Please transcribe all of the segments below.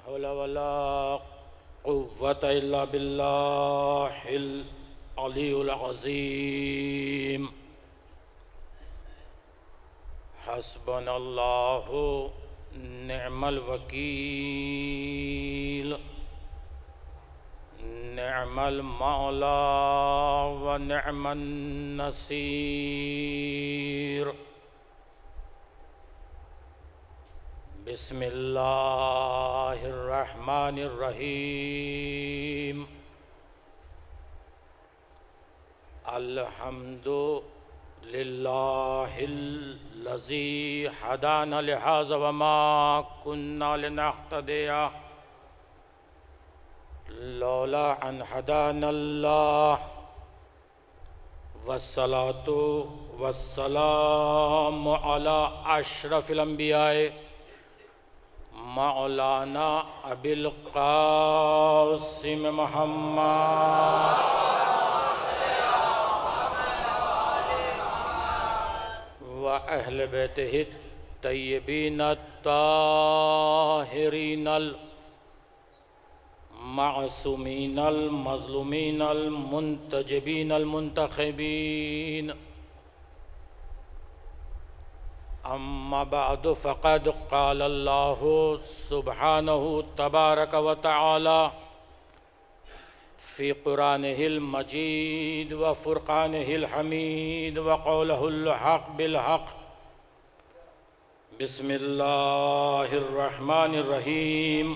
हौला वला कुव्वता इल्ला बिल्लाहिल अलीयुल अज़ीम। हस्बुनल्लाहु निअमल वकील निअमल मौला व निअमन नसीर। बिस्मिल्लाहिर्रहमानिर्रहीम। अल्हम्दुलिल्लाहिल्लज़ी हदाना लिहाज़ा व मा कुन्ना लिनहतदिया लौला अन हदानल्लाह। वस्सलातु वस्सलामु अला अशरफिल अंबियाए मौलाना अबिल क़ासिम मुहम्मद व अहले बैतिहि तय्यबीन ताहिरीनल मासूमीनल मज़लूमीनल मुंतजबीनल मुंतखबीन। अम्मा बअदु फ़क़द क़ाल अल्लाहु सुब्हानहु तबारक व तआला फ़ी क़ुरानिहिल मजीद व फ़ुरक़ानिहिल हमीद व क़ौलहुल हक़ बिल हक़। बिस्मिल्लाहिर्रहमानिर्रहीम।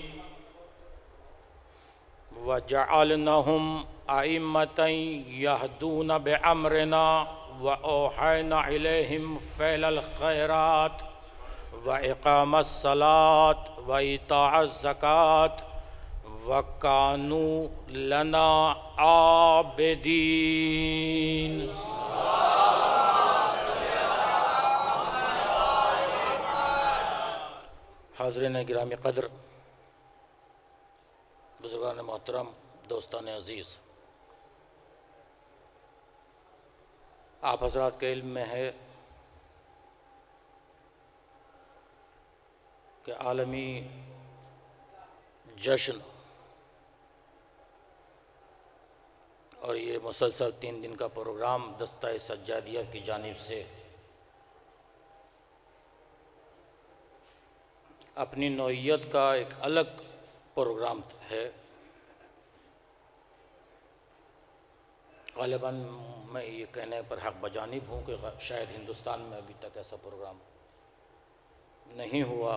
व जअलनहुम अइम्मतन यहदून बिअम्रिना व औहयना इलैहिम फ़अलल खैरात व इक़ामस सलात व इताअज़ ज़कात व कानू लना आबिदीन। हाज़रीन गिरामी क़द्र, बुज़ुर्गान मोहतरम, दोस्तान अज़ीज़, आप हज़रात के इल्म में है कि आलमी जश्न और ये मुसलसल 3 दिन का प्रोग्राम दस्ता सज्जादिया की जानिब से अपनी नौइयत का एक अलग प्रोग्राम है। ग़ालिबन मैं ये कहने पर हक़ बजानिब हूँ कि शायद हिंदुस्तान में अभी तक ऐसा प्रोग्राम नहीं हुआ।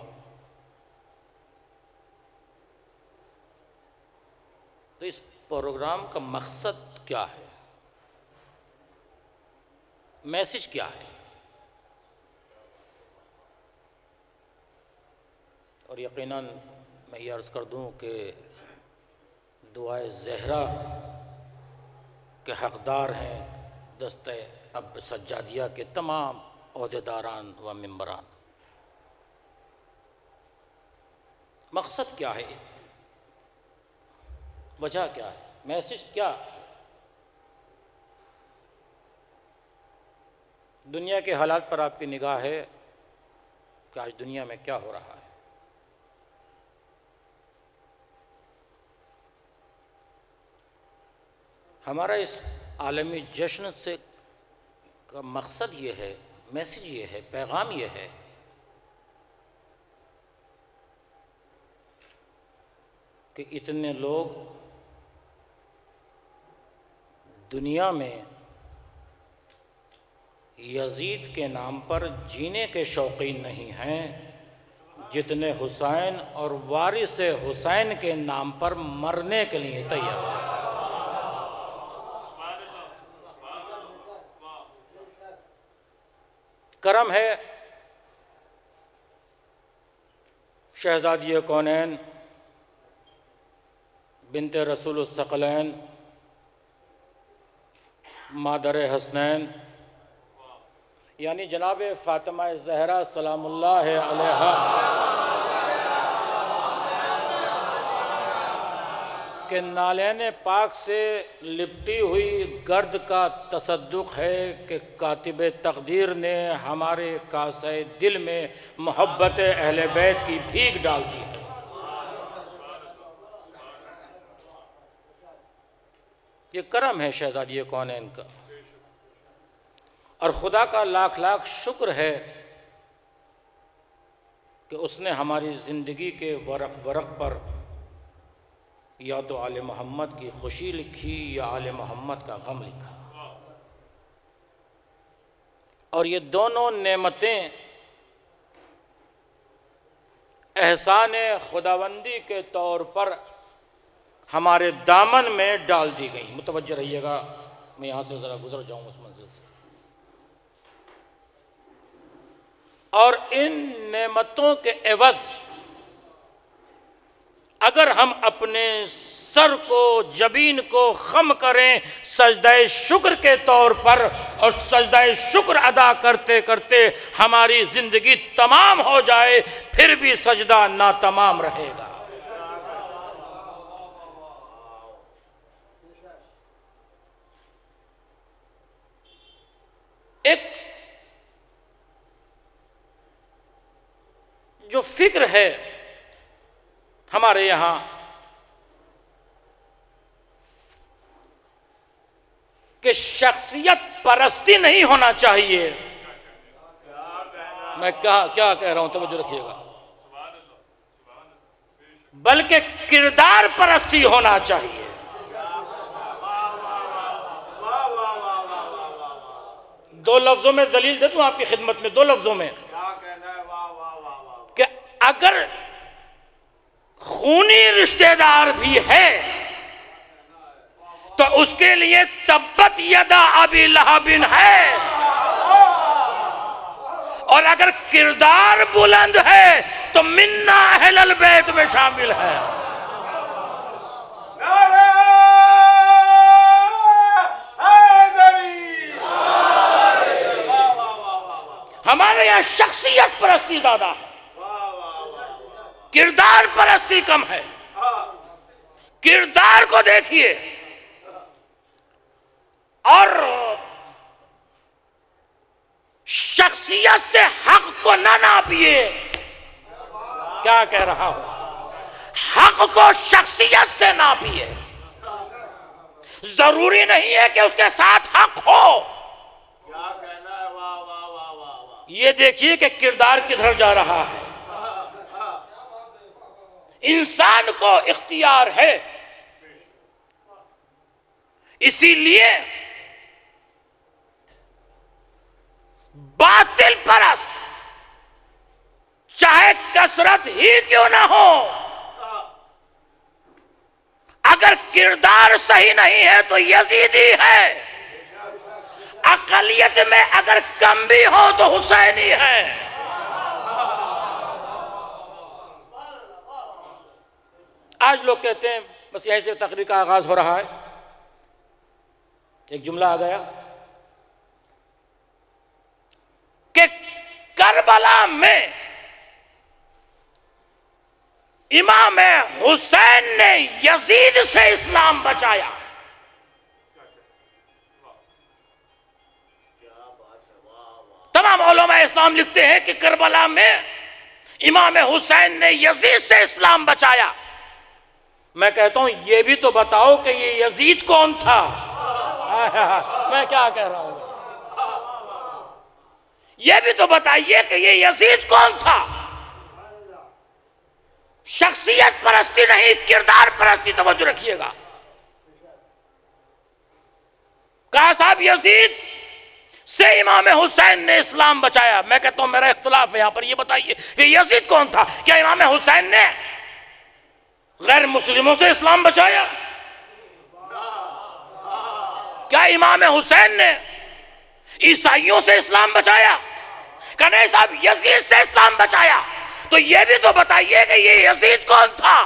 तो इस प्रोग्राम का मकसद क्या है, मैसेज क्या है? और यकीनन मैं ये अर्ज़ कर दूँ कि दुआए ज़हरा के हक़दार हैं दस्ते अब सज्जादिया के तमाम ओहदेदारान व मेंबरान। मकसद क्या है, वजह क्या है, मैसेज क्या है? दुनिया के हालात पर आपकी निगाह है कि आज दुनिया में क्या हो रहा है। हमारा इस आलमी जश्न से का मकसद ये है, मैसेज ये है, पैगाम ये है कि इतने लोग दुनिया में यजीद के नाम पर जीने के शौकीन नहीं हैं जितने हुसैन और वारिस हुसैन के नाम पर मरने के लिए तैयार हैं। करम है शहज़ादिया कौनैन बिनते रसूल सकलैन मादर हसनैन यानी जनाब फ़ातिमा ज़हरा सलामुल्लाह अलैहा के नालैन पाक से लिपटी हुई गर्द का तसद्दुक़ है कि कातिब तक़दीर ने हमारे कासे दिल में मोहब्बत अहले बैत की भीख डाल दी है। ये करम है शहजादी कौनैन का, और खुदा का लाख लाख शुक्र है कि उसने हमारी ज़िंदगी के वरक वरक पर या तो आले मोहम्मद की खुशी लिखी या आले मोहम्मद का गम लिखा। और ये दोनों नेमतें एहसान खुदाबंदी के तौर पर हमारे दामन में डाल दी गई। मुतवज्जो रहिएगा, मैं यहाँ से ज़रा गुजर जाऊँ उस मंजिल से। और इन नेमतों के एवज़ अगर हम अपने सर को, जबीन को खम करें सजदाए शुक्र के तौर पर, और सजदाए शुक्र अदा करते करते हमारी ज़िंदगी तमाम हो जाए, फिर भी सजदा ना तमाम रहेगा। एक जो फिक्र है हमारे यहाँ कि शख्सियत परस्ती नहीं होना चाहिए। मैं क्या कह रहा हूं, तवज्जो रखिएगा, बल्कि किरदार परस्ती होना चाहिए। दो लफ्जों में दलील दे दूं आपकी खिदमत में, दो लफ्जों में, कि अगर खूनी रिश्तेदार भी है तो उसके लिए तब्बत यदा अबी लहबिन है, और अगर किरदार बुलंद है तो मिन्ना अहलल बैत में शामिल है। हमारे यहां शख्सियत परस्ती ज्यादा, किरदार परस्ती कम है। किरदार को देखिए और शख्सियत से हक को ना नापिए। क्या कह रहा हूं, हक को शख्सियत से नापिए। जरूरी नहीं है कि उसके साथ हक हो। क्या कहना है, वाह वाह वाह वाह। ये देखिए कि किरदार किधर जा रहा है। इंसान को इख्तियार है, इसीलिए बातिल परस्त चाहे कसरत ही क्यों ना हो, अगर किरदार सही नहीं है तो यजीदी है। अकलियत में अगर कम भी हो तो हुसैनी है। आज लोग कहते हैं, बस यहीं से तकरीर का आगाज हो रहा है, एक जुमला आ गया कि करबला में इमाम हुसैन ने यजीद से इस्लाम बचाया। तमाम उलमा इस्लाम लिखते हैं कि करबला में इमाम हुसैन ने यजीद से इस्लाम बचाया। मैं कहता हूं ये भी तो बताओ कि ये यजीद कौन था। मैं क्या कह रहा हूं, ये भी तो बताइए कि ये यजीद कौन था। शख्सियत परस्ती नहीं, किरदार परस्ती। तवज्जो रखिएगा। कहा साहब यजीद से इमाम हुसैन ने इस्लाम बचाया। मैं कहता हूं मेरा इख्तिलाफ है यहां पर। ये बताइए कि यजीद कौन था। क्या इमाम हुसैन ने गैर मुस्लिमों से इस्लाम बचाया? क्या इमाम हुसैन ने ईसाइयों से इस्लाम बचाया? क्या नहीं साहब यजीद से इस्लाम बचाया। तो ये भी तो बताइए कि ये यजीद कौन था।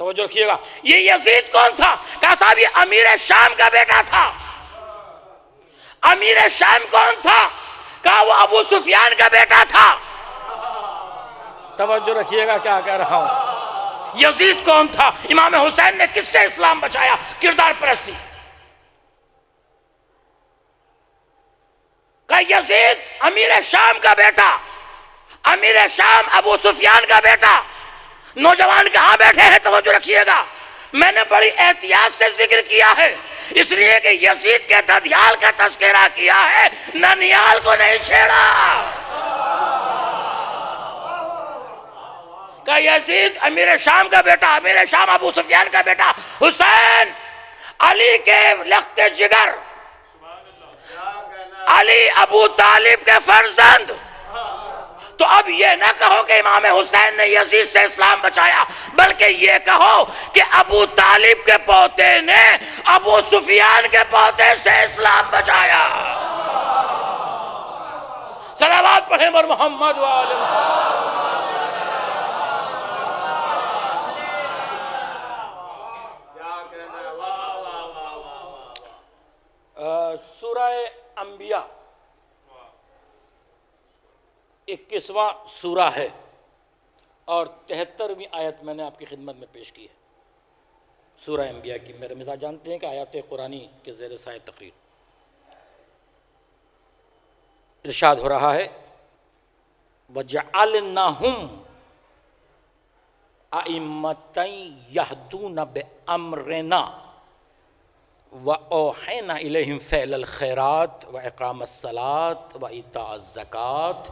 तवज्जो रखिएगा, ये यजीद कौन था। कहा साहब ये अमीर शाम का बेटा था। अमीर शाम कौन था। कहा वो अबू सुफियान का बेटा था। तवज्जो रखिएगा क्या कह रहा हूं। यजीद कौन था। इमाम हुसैन ने किससे इस्लाम बचाया। किरदार परस्ती। का यजीद अमीर शाम का बेटा, अमीर शाम अबू सुफियान का बेटा। नौजवान कहां बैठे हैं, तवज्जो रखिएगा। मैंने बड़ी एहतियात से जिक्र किया है, इसलिए कि यजीद के ददियाल का तस्करा किया है, ननियाल को नहीं छेड़ा। का यजीद अमीर शाम का बेटा, अमीर शाम अबू सुफियान का बेटा हुसैन, अली के लख्ते जिगर, अली अबू तालिब के फर्जंद। तो अब ये ना कहो कि इमाम हुसैन ने यजीद से इस्लाम बचाया, बल्कि ये कहो कि अबू तालिब के पोते ने अबू सुफियान के पोते से इस्लाम बचाया। सलावत पढ़े बर मोहम्मद वाले। सूरह अंबिया 21वां सूरा है और 73वीं आयत मैंने आपकी खिदमत में पेश की है सूरह अंबिया की। मेरे मिजाज जानते हैं कि आयत कुरानी के ज़ेर साए तकरीर इरशाद हो रहा है, वजअलनाहुम अइम्मतन यहदून बिअम्रिना व औहैना इलैहिम फ़अलल खैरात व इक़ामस सलात व इताअज़ ज़कात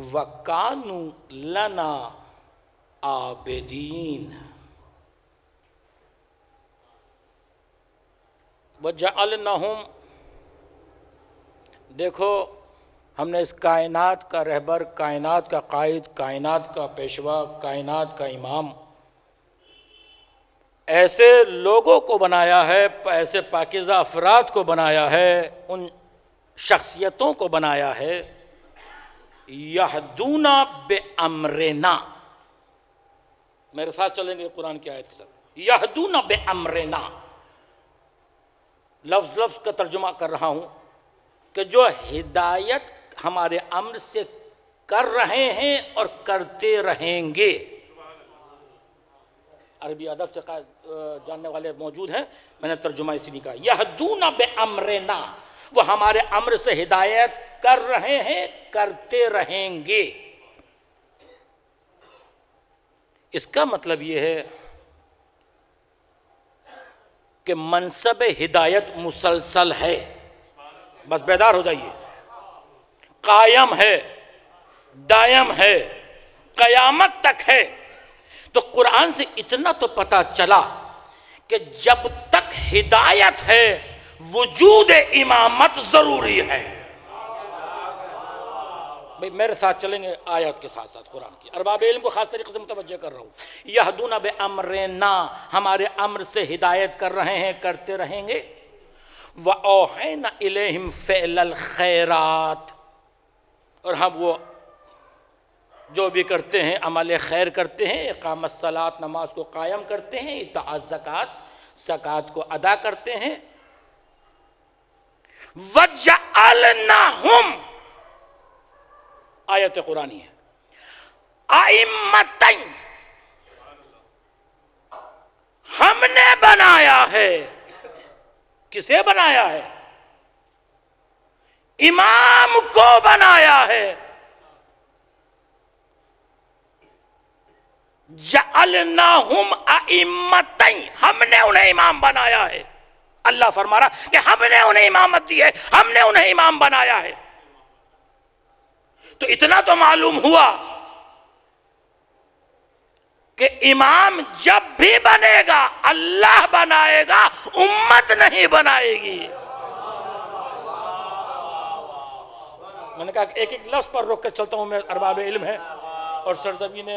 व कानू लना आबिदीन। वजअलनाहुम, देखो हमने इस कायनात का रहबर, कायनात का कायद, कायनात का पेशवा, कायनात का इमाम ऐसे लोगों को बनाया है, ऐसे पाकीज़ा अफराद को बनाया है, उन शख्सियतों को बनाया है, यहदूना बेअम्रिना। मेरे साथ चलेंगे कुरान की आयत के साथ। यहदूना बेअम्रिना, लफ्ज़ लफ्ज़ का तर्जुमा कर रहा हूँ कि जो हिदायत हमारे अम्र से कर रहे हैं और करते रहेंगे। अरबी अदब से जानने वाले मौजूद हैं, मैंने तर्जुमा इसीलिए कहा। यहदूना बेअम्रिना, वो हमारे अम्र से हिदायत कर रहे हैं, करते रहेंगे। इसका मतलब ये है कि मनसब हिदायत मुसलसल है, बस बेदार हो जाइए, कायम है, दायम है, कयामत तक है। तो कुरान से इतना तो पता चला कि जब तक हिदायत है वजूद इमामत जरूरी है। भाई मेरे साथ चलेंगे आयत के साथ साथ कुरान की। अरबाब इल्म को खास तरीके से मुतवज्जह कर रहा हूँ। यहदूना बेअम्रिना, हमारे अम्र से हिदायत कर रहे हैं, करते रहेंगे। व औहैना इलैहिम फ़अलल खैरात, और हम वो जो भी करते हैं अमल खैर करते हैं, इक़ामत सलात, नमाज को कायम करते हैं, इताअत ज़कात, ज़कात को अदा करते हैं। वजअलनाहुम, आयत कुरानी है, अइम्मतन, हमने बनाया है। किसे बनाया है? इमाम को बनाया है। जअलनाहुम अइम्मतन, हमने उन्हें इमाम बनाया है। अल्लाह फरमा रहा कि हमने उन्हें इमामत दी है, हमने उन्हें इमाम बनाया है। तो इतना तो मालूम हुआ कि इमाम जब भी बनेगा अल्लाह बनाएगा, उम्मत नहीं बनाएगी। मैंने कहा एक एक लफ्ज पर रोक कर चलता हूं, मैं अरबाब इल्म है और सरजमीन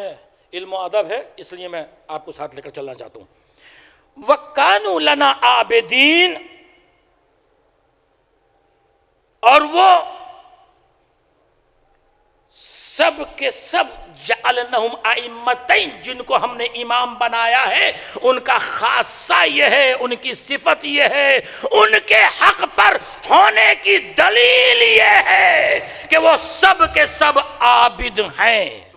इल्म अदब है, इसलिए मैं आपको साथ लेकर चलना चाहता हूं। वकानु लना आबिदीन, और वो सब के सब जअलनहुम अइम्मतैन, जिनको हमने इमाम बनाया है, उनका खासा यह है, उनकी सिफत यह है, उनके हक पर होने की दलील यह है कि वो सब के सब आबिद हैं।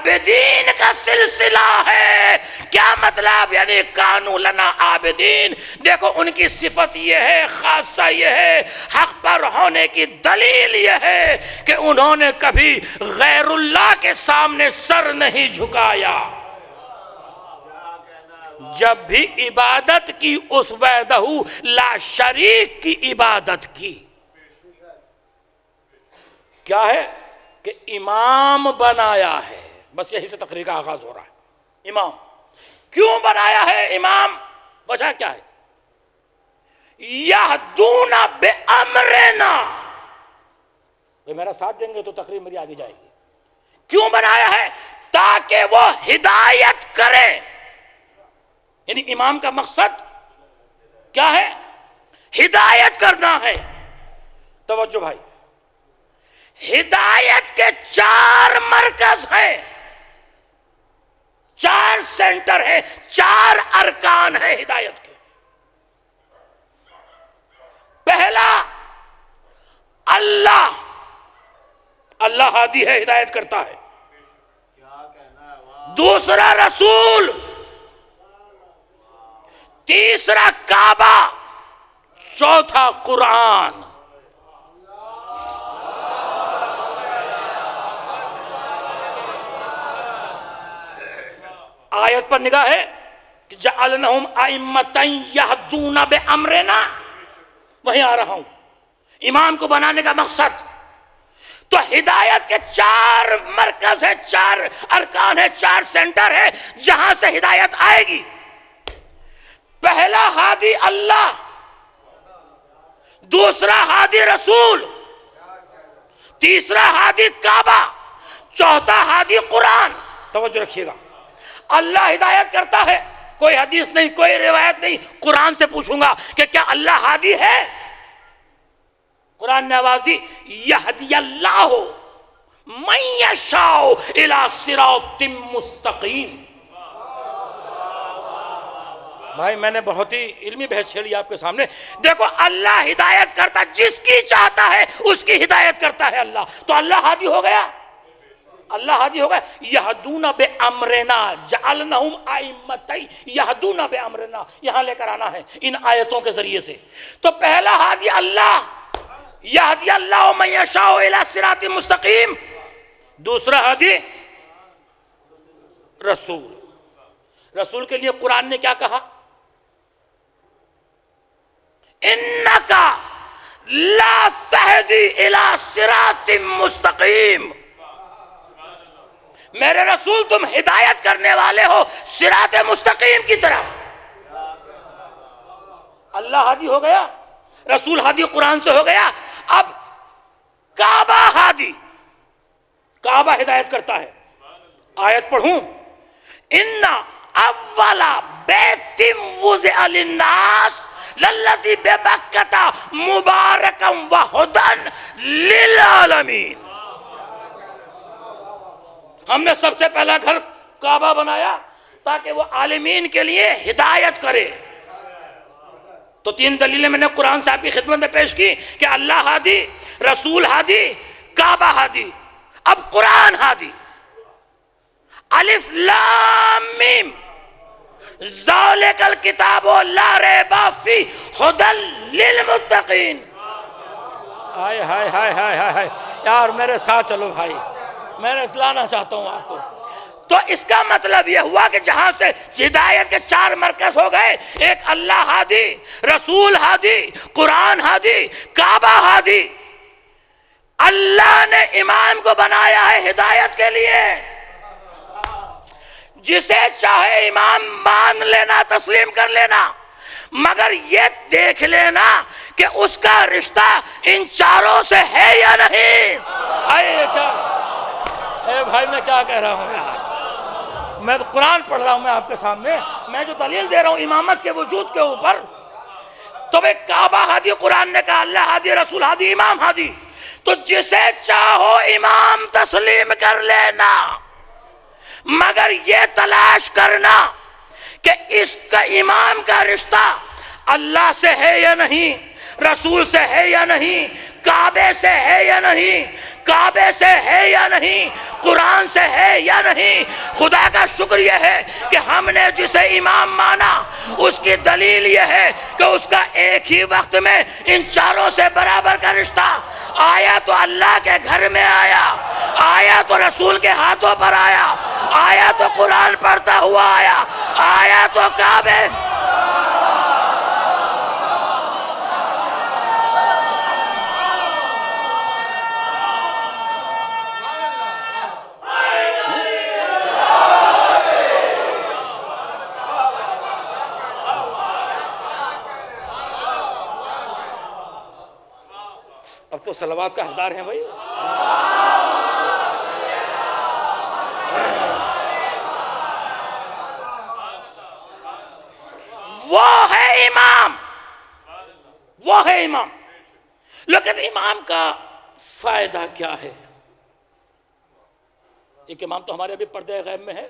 आबिदीन का सिलसिला है। क्या मतलब? यानी कानू लना आबिदीन। देखो उनकी सिफत यह है, खासा यह है, हक पर होने की दलील यह है कि उन्होंने कभी गैरुल्लाह के सामने सर नहीं झुकाया। जब भी इबादत की उस वहदहू ला शरीक की इबादत की। क्या है कि इमाम बनाया है, बस यही से तकरीर का आगाज हो रहा है। इमाम क्यों बनाया है? इमाम वजह क्या है? यहदूना बे अमरना। मेरा साथ देंगे तो तकरीर मेरी आगे जाएगी। क्यों बनाया है? ताकि वो हिदायत करे। यानी इमाम का मकसद क्या है? हिदायत करना है। तवज्जो भाई, हिदायत के 4 मरकज हैं, 4 सेंटर है, 4 अरकान है हिदायत के। पहला अल्लाह, अल्लाह हादी है, हिदायत करता है। दूसरा रसूल, तीसरा काबा, चौथा कुरान। आयत पर निगाह है कि जअलनहुम अइम्मतन यहदूना बे अमरना, वहीं आ रहा हूं। इमाम को बनाने का मकसद तो हिदायत के 4 मरकज है, 4 अरकान है, 4 सेंटर है जहां से हिदायत आएगी। पहला हादी अल्लाह, दूसरा हादी रसूल, तीसरा हादी काबा, चौथा हादी कुरान। तवज्जो रखिएगा, अल्लाह हिदायत करता है, कोई हदीस नहीं, कोई रिवायत नहीं, कुरान से पूछूंगा कि क्या अल्लाह हादी है? कुरान ने आवाज दी, यहदियल्लाहु मन यशाउ इला सिरातिम मुस्तकीम। भाई मैंने बहुत ही इल्मी बहस छेड़ी आपके सामने। देखो अल्लाह हिदायत करता, जिसकी चाहता है उसकी हिदायत करता है अल्लाह। तो अल्लाह हादी हो गया, अल्लाह हादी हो गया। यहदूना बे अमरना जअलनहुम अइम्मतन यहदूना बे अमरना, यहां लेकर आना है इन आयतों के जरिए से। तो पहला हादी अल्लाह, यहदियल्लाहु मन यशाउ इला सिरातिम मुस्तकीम। दूसरा हादी रसूल। रसूल के लिए कुरान ने क्या कहा? इन्नका ला तहदी इला सिरातिम मुस्तकीम। मेरे रसूल तुम हिदायत करने वाले हो सिरात मुस्तकीम की तरफ। अल्लाह हादी हो गया, रसूल हादी कुरान से हो गया। अब काबा हादी, काबा हिदायत करता है। आयत पढ़ूं, इन्ना अव्वला बैतिम वुज़िअ लिन्नास लल्लज़ी बिबक्कता मुबारकम व हुदन लिल आलमीन। हमने सबसे पहला घर काबा बनाया ताकि वो आलमीन के लिए हिदायत करे। तो 3 दलीलें मैंने कुरान से आपकी खिदमत में पेश की कि अल्लाह हादी, रसूल हादी, काबा हादी। अब कुरान हादी। अलिफ लाम मीम ज़ालिकल किताबु ला रैबा फी हुदल लिल मुत्तकीन। हाय हाय हाय हाय हाय यार, मेरे साथ चलो भाई, मैं इतलाना चाहता हूं आपको। तो इसका मतलब यह हुआ कि जहां से हिदायत के 4 मरकज हो गए, एक अल्लाह हादी, रसूल हादी, कुरान हादी, काबा हादी। अल्लाह ने इमाम को बनाया है हिदायत के लिए। जिसे चाहे इमाम मान लेना, तस्लीम कर लेना, मगर ये देख लेना कि उसका रिश्ता इन 4 से है या नहीं। आए क्या भाई, मैं क्या कह रहा हूं यार, मैं तो कुरान पढ़ रहा हूं मैं आपके सामने, मैं जो दलील दे रहा हूं इमामत के वजूद के ऊपर। तो भाई काबा हादी, कुरान ने कहा अल्लाह हादी, रसूल हादी, इमाम हादी। तो जिसे चाहो इमाम तस्लीम कर लेना, मगर ये तलाश करना कि इसका इमाम का रिश्ता अल्लाह से है या नहीं, रसूल से है या नहीं, काबे से है या नहीं, काबे से है या नहीं, कुरान से है या नहीं। खुदा का शुक्र यह है कि हमने जिसे इमाम माना उसकी दलील यह है कि उसका एक ही वक्त में इन चारों से बराबर का रिश्ता, आया तो अल्लाह के घर में आया, आया तो रसूल के हाथों पर आया, आया तो कुरान पढ़ता हुआ आया, आया तो काबे। अब तो सलावत का हकदार हैं भाई। वो है इमाम, वो है इमाम। लेकिन इमाम का फायदा क्या है? एक इमाम तो हमारे अभी पर्दे गैब में है,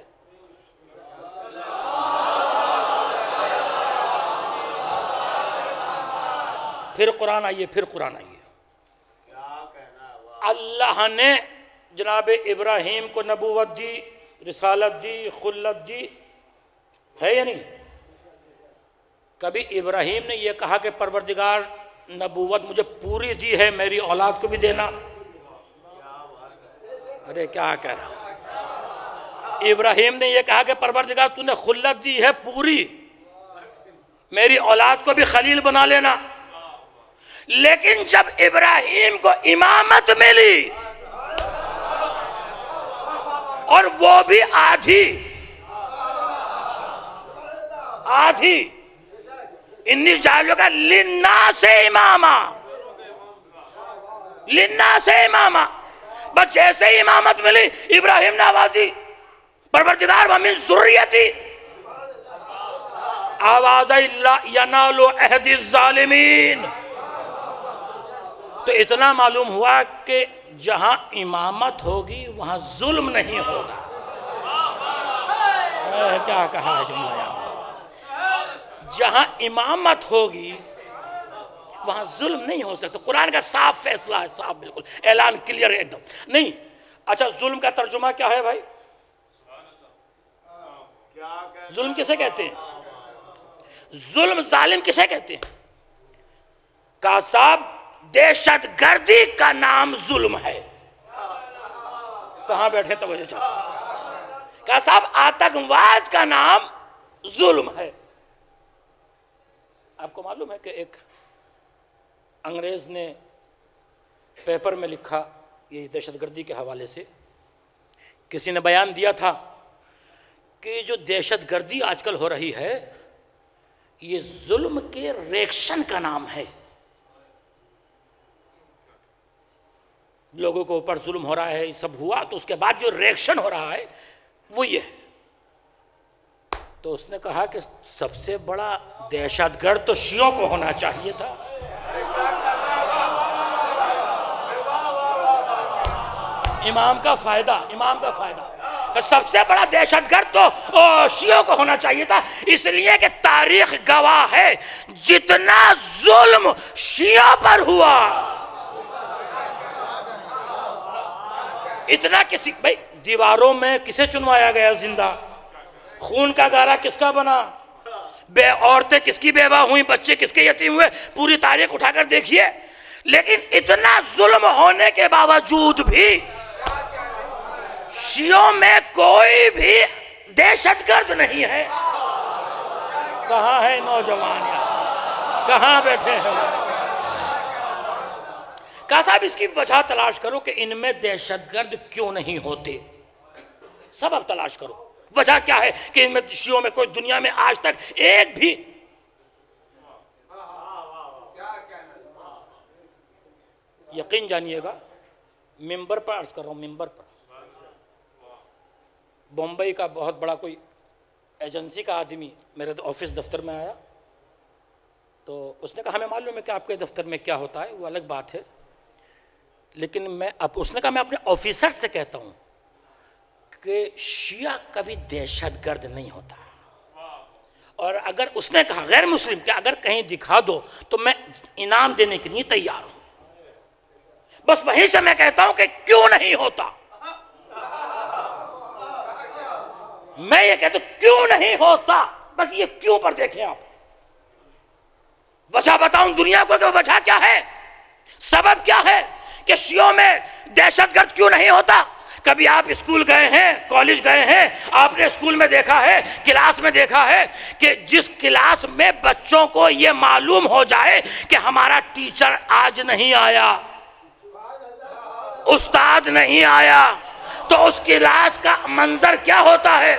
फिर कुरान आइए, फिर कुरान आइए। अल्लाह ने जनाब इब्राहीम को नबूवत दी, रिसालत दी, खुल्लत दी, है या नहीं? कभी इब्राहीम ने यह कहा कि परवरदिगार नबूवत मुझे पूरी दी है, मेरी औलाद को भी देना? अरे क्या कह रहा? इब्राहीम ने यह कहा कि परवरदिगार तूने खुल्लत दी है पूरी, मेरी औलाद को भी खलील बना लेना। लेकिन जब इब्राहीम को इमामत मिली, और वो भी आधी आधी, इन्नी जालों का लिन्ना से इमामा, लिन्ना से इमामा, बस जैसे ही इमामत मिली इब्राहीम ने आवाज दी, परवरदिगार व मिन ज़ुर्रियती, आवाज़ ला यनालु अहदी ज़ालिमीन। तो इतना मालूम हुआ कि जहां इमामत होगी वहां जुल्म नहीं होगा। क्या कहा है जुमला यहाँ? जहां इमामत होगी वहां जुल्म नहीं हो सकता। कुरान का साफ फैसला है, साफ बिल्कुल ऐलान क्लियर है एकदम। नहीं, अच्छा जुल्म का तर्जुमा क्या है भाई? जुल्म किसे कहते हैं? जुल्म जालिम किसे कहते हैं? का साहब दहशत गर्दी का नाम जुल्म है। कहां बैठे तो वजह चाहते? का साहब आतंकवाद का नाम जुल्म है। आपको मालूम है कि एक अंग्रेज ने पेपर में लिखा, ये दहशतगर्दी के हवाले से किसी ने बयान दिया था कि जो दहशतगर्दी आजकल हो रही है ये जुल्म के रिएक्शन का नाम है। लोगों के ऊपर जुल्म हो रहा है, सब हुआ, तो उसके बाद जो रिएक्शन हो रहा है वो ये है। तो उसने कहा कि सबसे बड़ा दहशतगर्द तो शियों को होना चाहिए था। इमाम का फायदा, इमाम का फायदा, सबसे बड़ा दहशतगर्द तो शियों को होना चाहिए था, इसलिए कि तारीख गवाह है जितना जुल्म शियों पर हुआ इतना किसी, भाई दीवारों में किसे चुनवाया गया जिंदा? खून का गारा किसका बना? औरतें किसकी बेवा हुई, बच्चे किसके यतीम हुए, पूरी तारीख उठाकर देखिए। लेकिन इतना जुल्म होने के बावजूद भी शियों में कोई भी दहशतगर्द नहीं है। कहां है नौजवान यार, कहां बैठे हैं? कहा साहब इसकी वजह तलाश करो कि इनमें दहशतगर्द क्यों नहीं होते। सबब तलाश करो, वजह क्या है कि इनमें शियों में कोई दुनिया में आज तक एक भी, यकीन जानिएगा, मिंबर पर अर्ज कर रहा हूं, मिंबर पर बम्बई का बहुत बड़ा कोई एजेंसी का आदमी मेरे ऑफिस दफ्तर में आया, तो उसने कहा हमें मालूम है कि आपके दफ्तर में क्या होता है, वो अलग बात है, लेकिन उसने कहा मैं अपने ऑफिसर से कहता हूं कि शिया कभी दहशतगर्द नहीं होता, और अगर उसने कहा गैर मुस्लिम कि अगर कहीं दिखा दो तो मैं इनाम देने के लिए तैयार हूं, बस वहीं से मैं कहता हूं कि क्यों नहीं होता। मैं ये कहता हूं क्यों नहीं होता, बस ये क्यों पर देखें आप। वजह बताऊं दुनिया को कि वजह क्या है, सबब क्या है कि शियों में दहशतगर्द क्यों नहीं होता। कभी आप स्कूल गए हैं, कॉलेज गए हैं, आपने स्कूल में देखा है, क्लास में देखा है कि जिस क्लास में बच्चों को यह मालूम हो जाए कि हमारा टीचर आज नहीं आया, उस्ताद नहीं आया, तो उस क्लास का मंजर क्या होता है।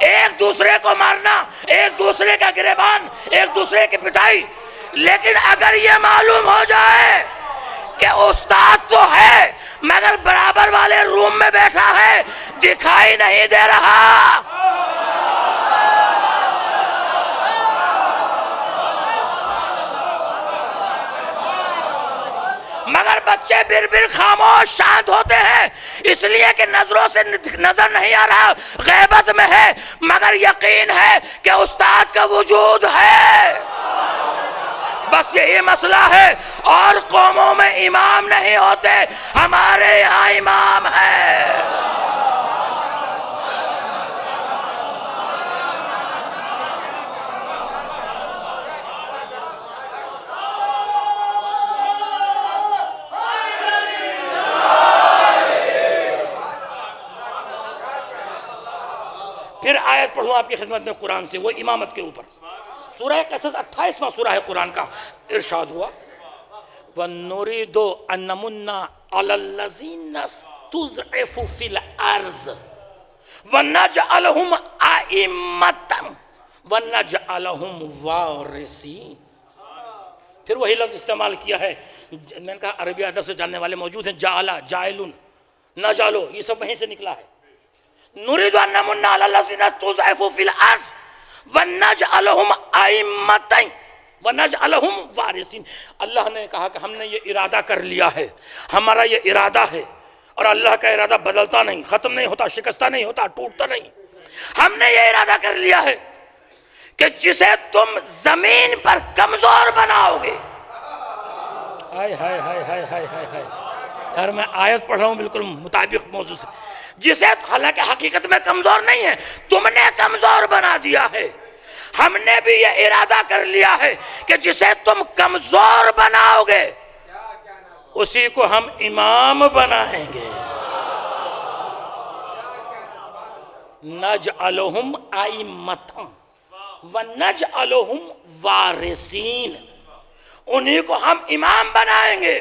एक दूसरे को मारना, एक दूसरे का गिरेबान, एक दूसरे की पिटाई। लेकिन अगर ये मालूम हो जाए कि उस्ताद तो है मगर बराबर वाले रूम में बैठा है, दिखाई नहीं दे रहा, मगर बच्चे बिर बिर खामोश शांत होते हैं इसलिए कि नजरों से नजर नहीं आ रहा, गैबत में है, मगर यकीन है कि उस्ताद का वजूद है। बस यही मसला है। और कौमों में इमाम नहीं होते, हमारे यहाँ इमाम है। फिर आयत पढ़ूं आपकी खिदमत में कुरान से, वो इमामत के ऊपर। सूरह कसस 28वां सूरह है कुरान का। इरशाद हुआ वनुरिदु अन्नमुन्ना अलल्लज़ीना तुज़इफु फिल अर्ज़ वनजअलहुम आइम्मतन वनजअलहुम वारिसीन। फिर वही लफ्ज़ इस्तेमाल किया है, मैंने कहा अरबी अदब से जानने वाले मौजूद हैं। जाला, जाइलुन, नजालो, ये सब वहीं से निकला है। नुरिदु अन्नमुन्ना अलल्लज़ीना तुज़इफु फिल अर्ज़ वनजअलहुम आइम्मतन वनजअलहुम वारिसीन। अल्लाह ने कहा कि हमने ये इरादा कर लिया है, हमारा ये इरादा है, और अल्लाह का इरादा बदलता नहीं, ख़त्म नहीं होता, शिकस्ता नहीं होता, टूटता नहीं। हमने ये इरादा कर लिया है कि जिसे तुम जमीन पर कमजोर बनाओगे। हाय हाय हाय हाय हाय हाय हाय यार, मैं आयत पढ़ रहा हूँ बिल्कुल मुताबिक मौजू से। जिसे हालांकि हकीकत में कमजोर नहीं है, तुमने कमजोर बना दिया है। हमने भी ये इरादा कर लिया है कि जिसे तुम कमजोर बनाओगे उसी को हम इमाम बनाएंगे। नजअलहुम आइम्मतन वनजअलहुम वारिसीन, उन्हीं को हम इमाम बनाएंगे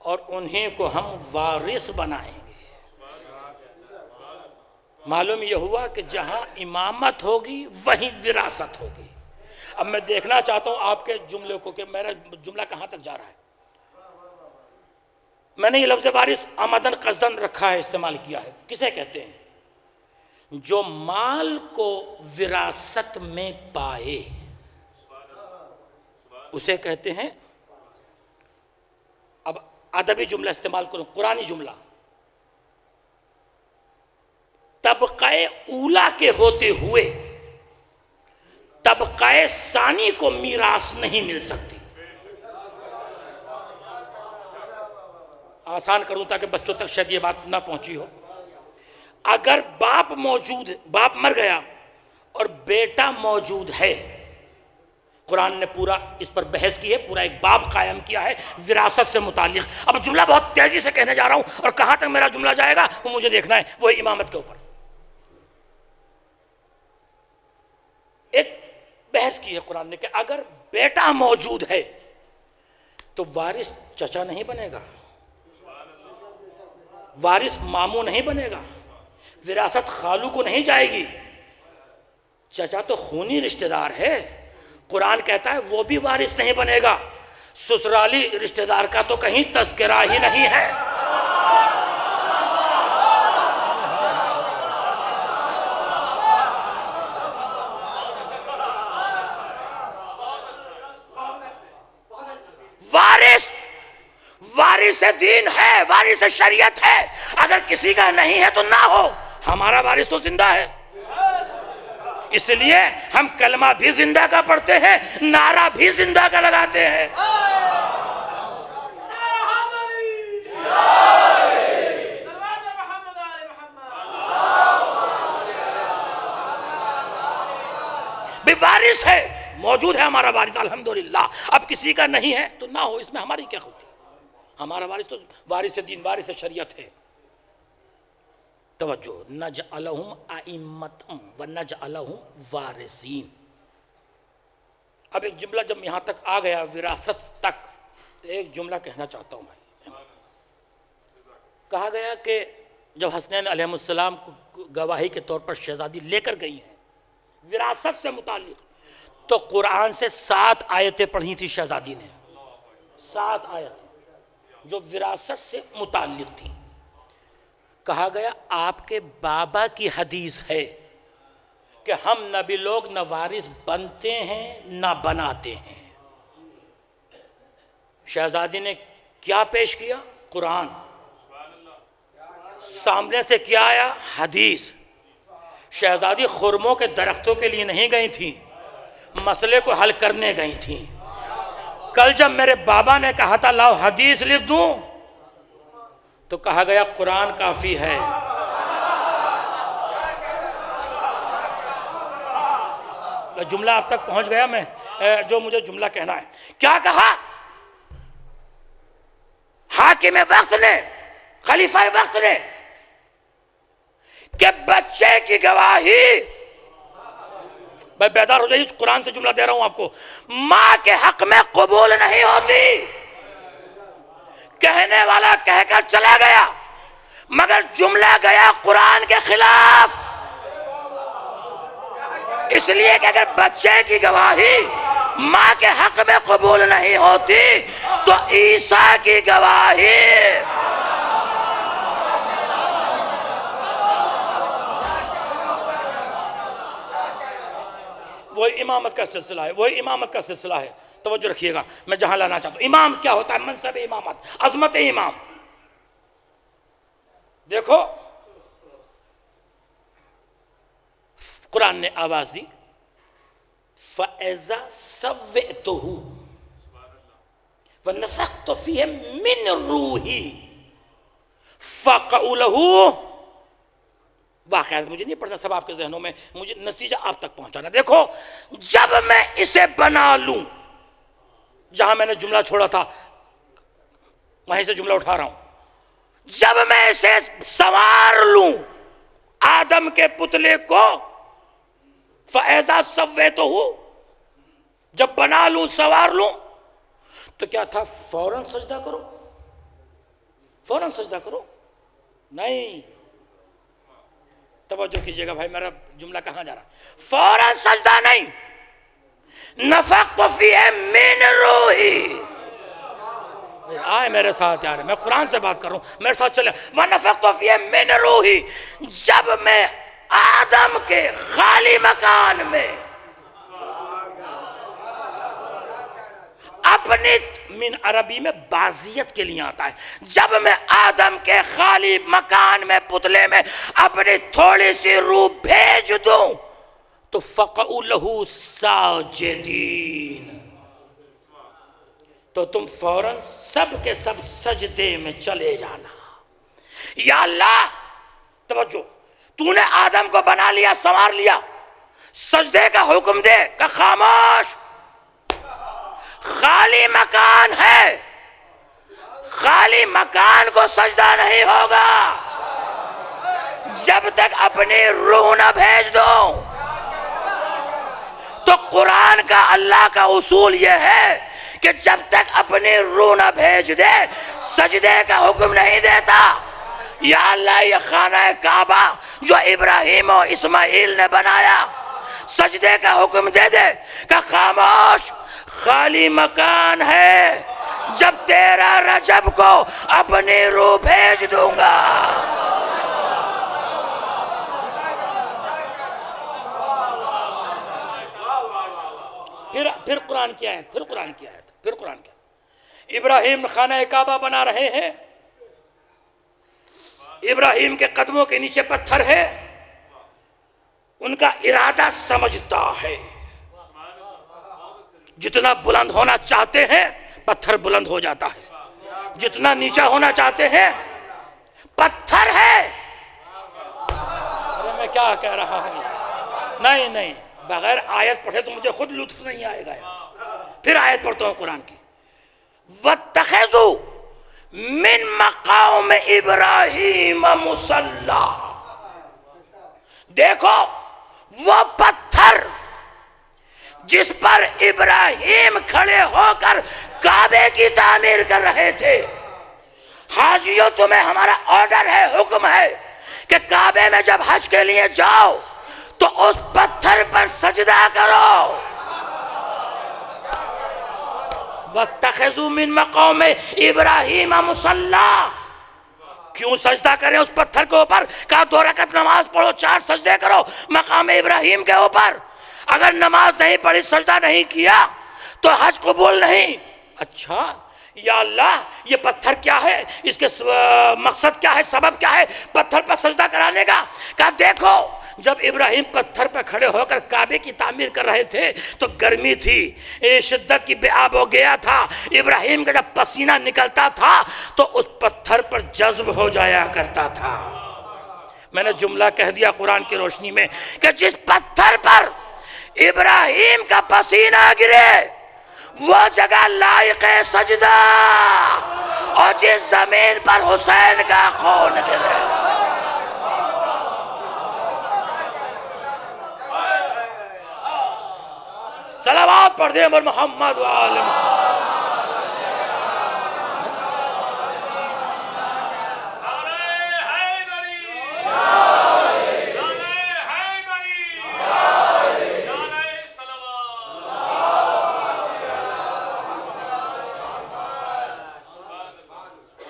और उन्हीं को हम वारिस बनाएंगे। मालूम यह हुआ कि जहां इमामत होगी वहीं विरासत होगी। अब मैं देखना चाहता हूं आपके जुमले को कि मेरा जुमला कहां तक जा रहा है। मैंने ये लफ्ज़ वारिस आमदन कसदन रखा है, इस्तेमाल किया है। किसे कहते हैं? जो माल को विरासत में पाए उसे कहते हैं। अब अदबी जुमला इस्तेमाल करूं, कुरानी जुमला। तबक़े ऊला के होते हुए तबक़े सानी को मीरास नहीं मिल सकती। आसान करूं ताकि बच्चों तक शायद ये बात ना पहुंची हो। अगर बाप मौजूद, बाप मर गया और बेटा मौजूद है, कुरान ने पूरा इस पर बहस की है, पूरा एक बाब कायम किया है विरासत से मुताल्लिक। अब जुमला बहुत तेजी से कहने जा रहा हूं और कहां तक मेरा जुमला जाएगा वो मुझे देखना है। वो इमामत के ऊपर एक बहस की है कुरान ने कि अगर बेटा मौजूद है तो वारिस चचा नहीं बनेगा, वारिस मामू नहीं बनेगा, विरासत खालू को नहीं जाएगी। चचा तो खूनी रिश्तेदार है, कुरान कहता है वो भी वारिस नहीं बनेगा। ससुराली रिश्तेदार का तो कहीं तस्करा ही नहीं है। वारिस वारिस दीन है, वारिस शरीयत है। अगर किसी का नहीं है तो ना हो, हमारा वारिस तो जिंदा है। इसलिए हम कलमा भी जिंदा का पढ़ते हैं, नारा भी जिंदा का लगाते हैं। भी वारिस है, मौजूद है हमारा वारिस अल्हम्दुलिल्लाह। अब किसी का नहीं है तो ना हो, इसमें हमारी क्या होती? हमारा वारिस तो वारिस दीन, वारिस शरीयत है। तवज्जो, नजअलहुम अइम्मतम व नजअलहुम वारिसीन। अब एक जुमला जब यहां तक आ गया विरासत तक, तो एक जुमला कहना चाहता हूं भाई। कहा गया कि जब हसनैन अलैहिस्सलाम को गवाही के तौर पर शहजादी लेकर गई हैं विरासत से मुताल्लिक, तो कुरान से 7 आयतें पढ़ी थी शहजादी ने। 7 आयतें जो विरासत से मुताल्लिक थी। कहा गया आपके बाबा की हदीस है कि हम नबी लोग न वारिस बनते हैं न बनाते हैं। शहजादी ने क्या पेश किया? कुरान। सामने से क्या आया? हदीस। शहजादी खुरमों के दरख्तों के लिए नहीं गई थी, मसले को हल करने गई थी। कल जब मेरे बाबा ने कहा था लाओ हदीस लिख दूं, तो कहा गया कुरान काफी है। जुमला अब तक पहुंच गया मैं, जो मुझे जुमला कहना है। क्या कहा हाकिम वक्त ने, खलीफा वक्त ने, कि बच्चे की गवाही, भाई बेदार हो जाइए, कुरान से जुमला दे रहा हूं आपको, मां के हक में कबूल नहीं होती। कहने वाला कहकर चला गया, मगर जुमला गया कुरान के खिलाफ। इसलिए कि अगर बच्चे की गवाही मां के हक में कबूल नहीं होती तो ईसा की गवाही वही इमामत का सिलसिला है, वही इमामत का सिलसिला है। तवज्जो रखिएगा, मैं जहां लाना चाहता हूं। इमाम क्या होता है? मनसब इमामत, अजमत इमाम। देखो कुरान ने आवाज दी, फ़इज़ा सव्वैतुहु व नफ़ख़्तु फ़ीहि मिन रूही फ़क़ऊ लहू। वाक़या मुझे नहीं पढ़ना, सब आपके जहनों में, मुझे नतीजा आप तक पहुंचाना। देखो जब मैं इसे बना लूं, जहां मैंने जुमला छोड़ा था वहीं से जुमला उठा रहा हूं, जब मैं इसे संवार लूं आदम के पुतले को, फ़इज़ा सव्वैतुहु, जब बना लूं संवार लूं, तो क्या था? फौरन सजदा करो, फौरन सजदा करो? नहीं, तवज्जो कीजिएगा भाई, मेरा जुमला कहां जा रहा? फौरन सजदा नहीं, नफ़ख़्तु फ़ीहि मिन रूही। आए मेरे साथ यार, मैं कुरान से बात कर रहा हूं, मेरे साथ चले। व नफ़ख़्तु फ़ीहि मिन रूही, जब मैं आदम के खाली मकान में अपनी, मिन अरबी में बाजियत के लिए आता है, जब मैं आदम के खाली मकान में पुतले में अपनी थोड़ी सी रूह भेज दूं तो फ़क़ऊ लहू साजिदीन, तो तुम फौरन सब के सब सजदे में चले जाना। या अल्लाह, तवज्जो, तूने आदम को बना लिया, संवार लिया, सजदे का हुक्म दे का खामोश, खाली मकान है, खाली मकान को सजदा नहीं होगा जब तक अपनी रूह न भेज दो। तो कुरान का अल्लाह का उसूल यह है कि जब तक अपनी रूह न भेज दे सजदे का हुक्म नहीं देता। या अल्लाह, ये खाना काबा जो इब्राहिम और इस्माइल ने बनाया, सजदे का हुक्म दे दे का खामोश, खाली मकान है, जब तेरा रजब को अपनी रूह भेज दूंगा। फिर कुरान की आयत, फिर कुरान की आयत, फिर कुरान की, इब्राहिम खाना काबा बना रहे हैं, इब्राहिम के कदमों के नीचे पत्थर है, उनका इरादा समझता है। जितना बुलंद होना चाहते हैं पत्थर बुलंद हो जाता है, जितना नीचा होना चाहते हैं पत्थर है। अरे मैं क्या कह रहा हूं? नहीं नहीं, बगैर आयत पढ़े तो मुझे खुद लुत्फ नहीं आएगा यार। फिर आयत पढ़ता हूं कुरान की। वत्तखज़ू मिन मक़ाम इब्राहीम मुसल्ला, देखो वो पत्थर जिस पर इब्राहिम खड़े होकर काबे की तामीर कर रहे थे। हाजियों, तुम्हें हमारा ऑर्डर है, हुक्म है कि काबे में जब हज के लिए जाओ तो उस पत्थर पर सजदा करो। वत्तखज़ू मिन मक़ाम इब्राहीम मुसल्ला, क्यों सजदा करें उस पत्थर के ऊपर? कहा 2 रकअत नमाज पढ़ो, 4 सजदे करो मकाम इब्राहिम के ऊपर। अगर नमाज नहीं पढ़ी, सजदा नहीं किया तो हज कबूल नहीं। अच्छा या अल्लाह, ये पत्थर क्या है, इसके मकसद क्या है, सबब क्या है पत्थर पर सजदा कराने का? कहा देखो, जब इब्राहिम पत्थर पर खड़े होकर काबे की तामीर कर रहे थे तो गर्मी थी, शिद्दत की बेआब हो गया था। इब्राहिम का जब पसीना निकलता था तो उस पत्थर पर जज्ब हो जाया करता था। मैंने जुमला कह दिया कुरान की रोशनी में कि जिस पत्थर पर इब्राहिम का पसीना गिरे वो जगह लायक है सजदा, और जिस जमीन पर हुसैन का खून गिरे। सलावत पढ़ दे मोहम्मद वाले।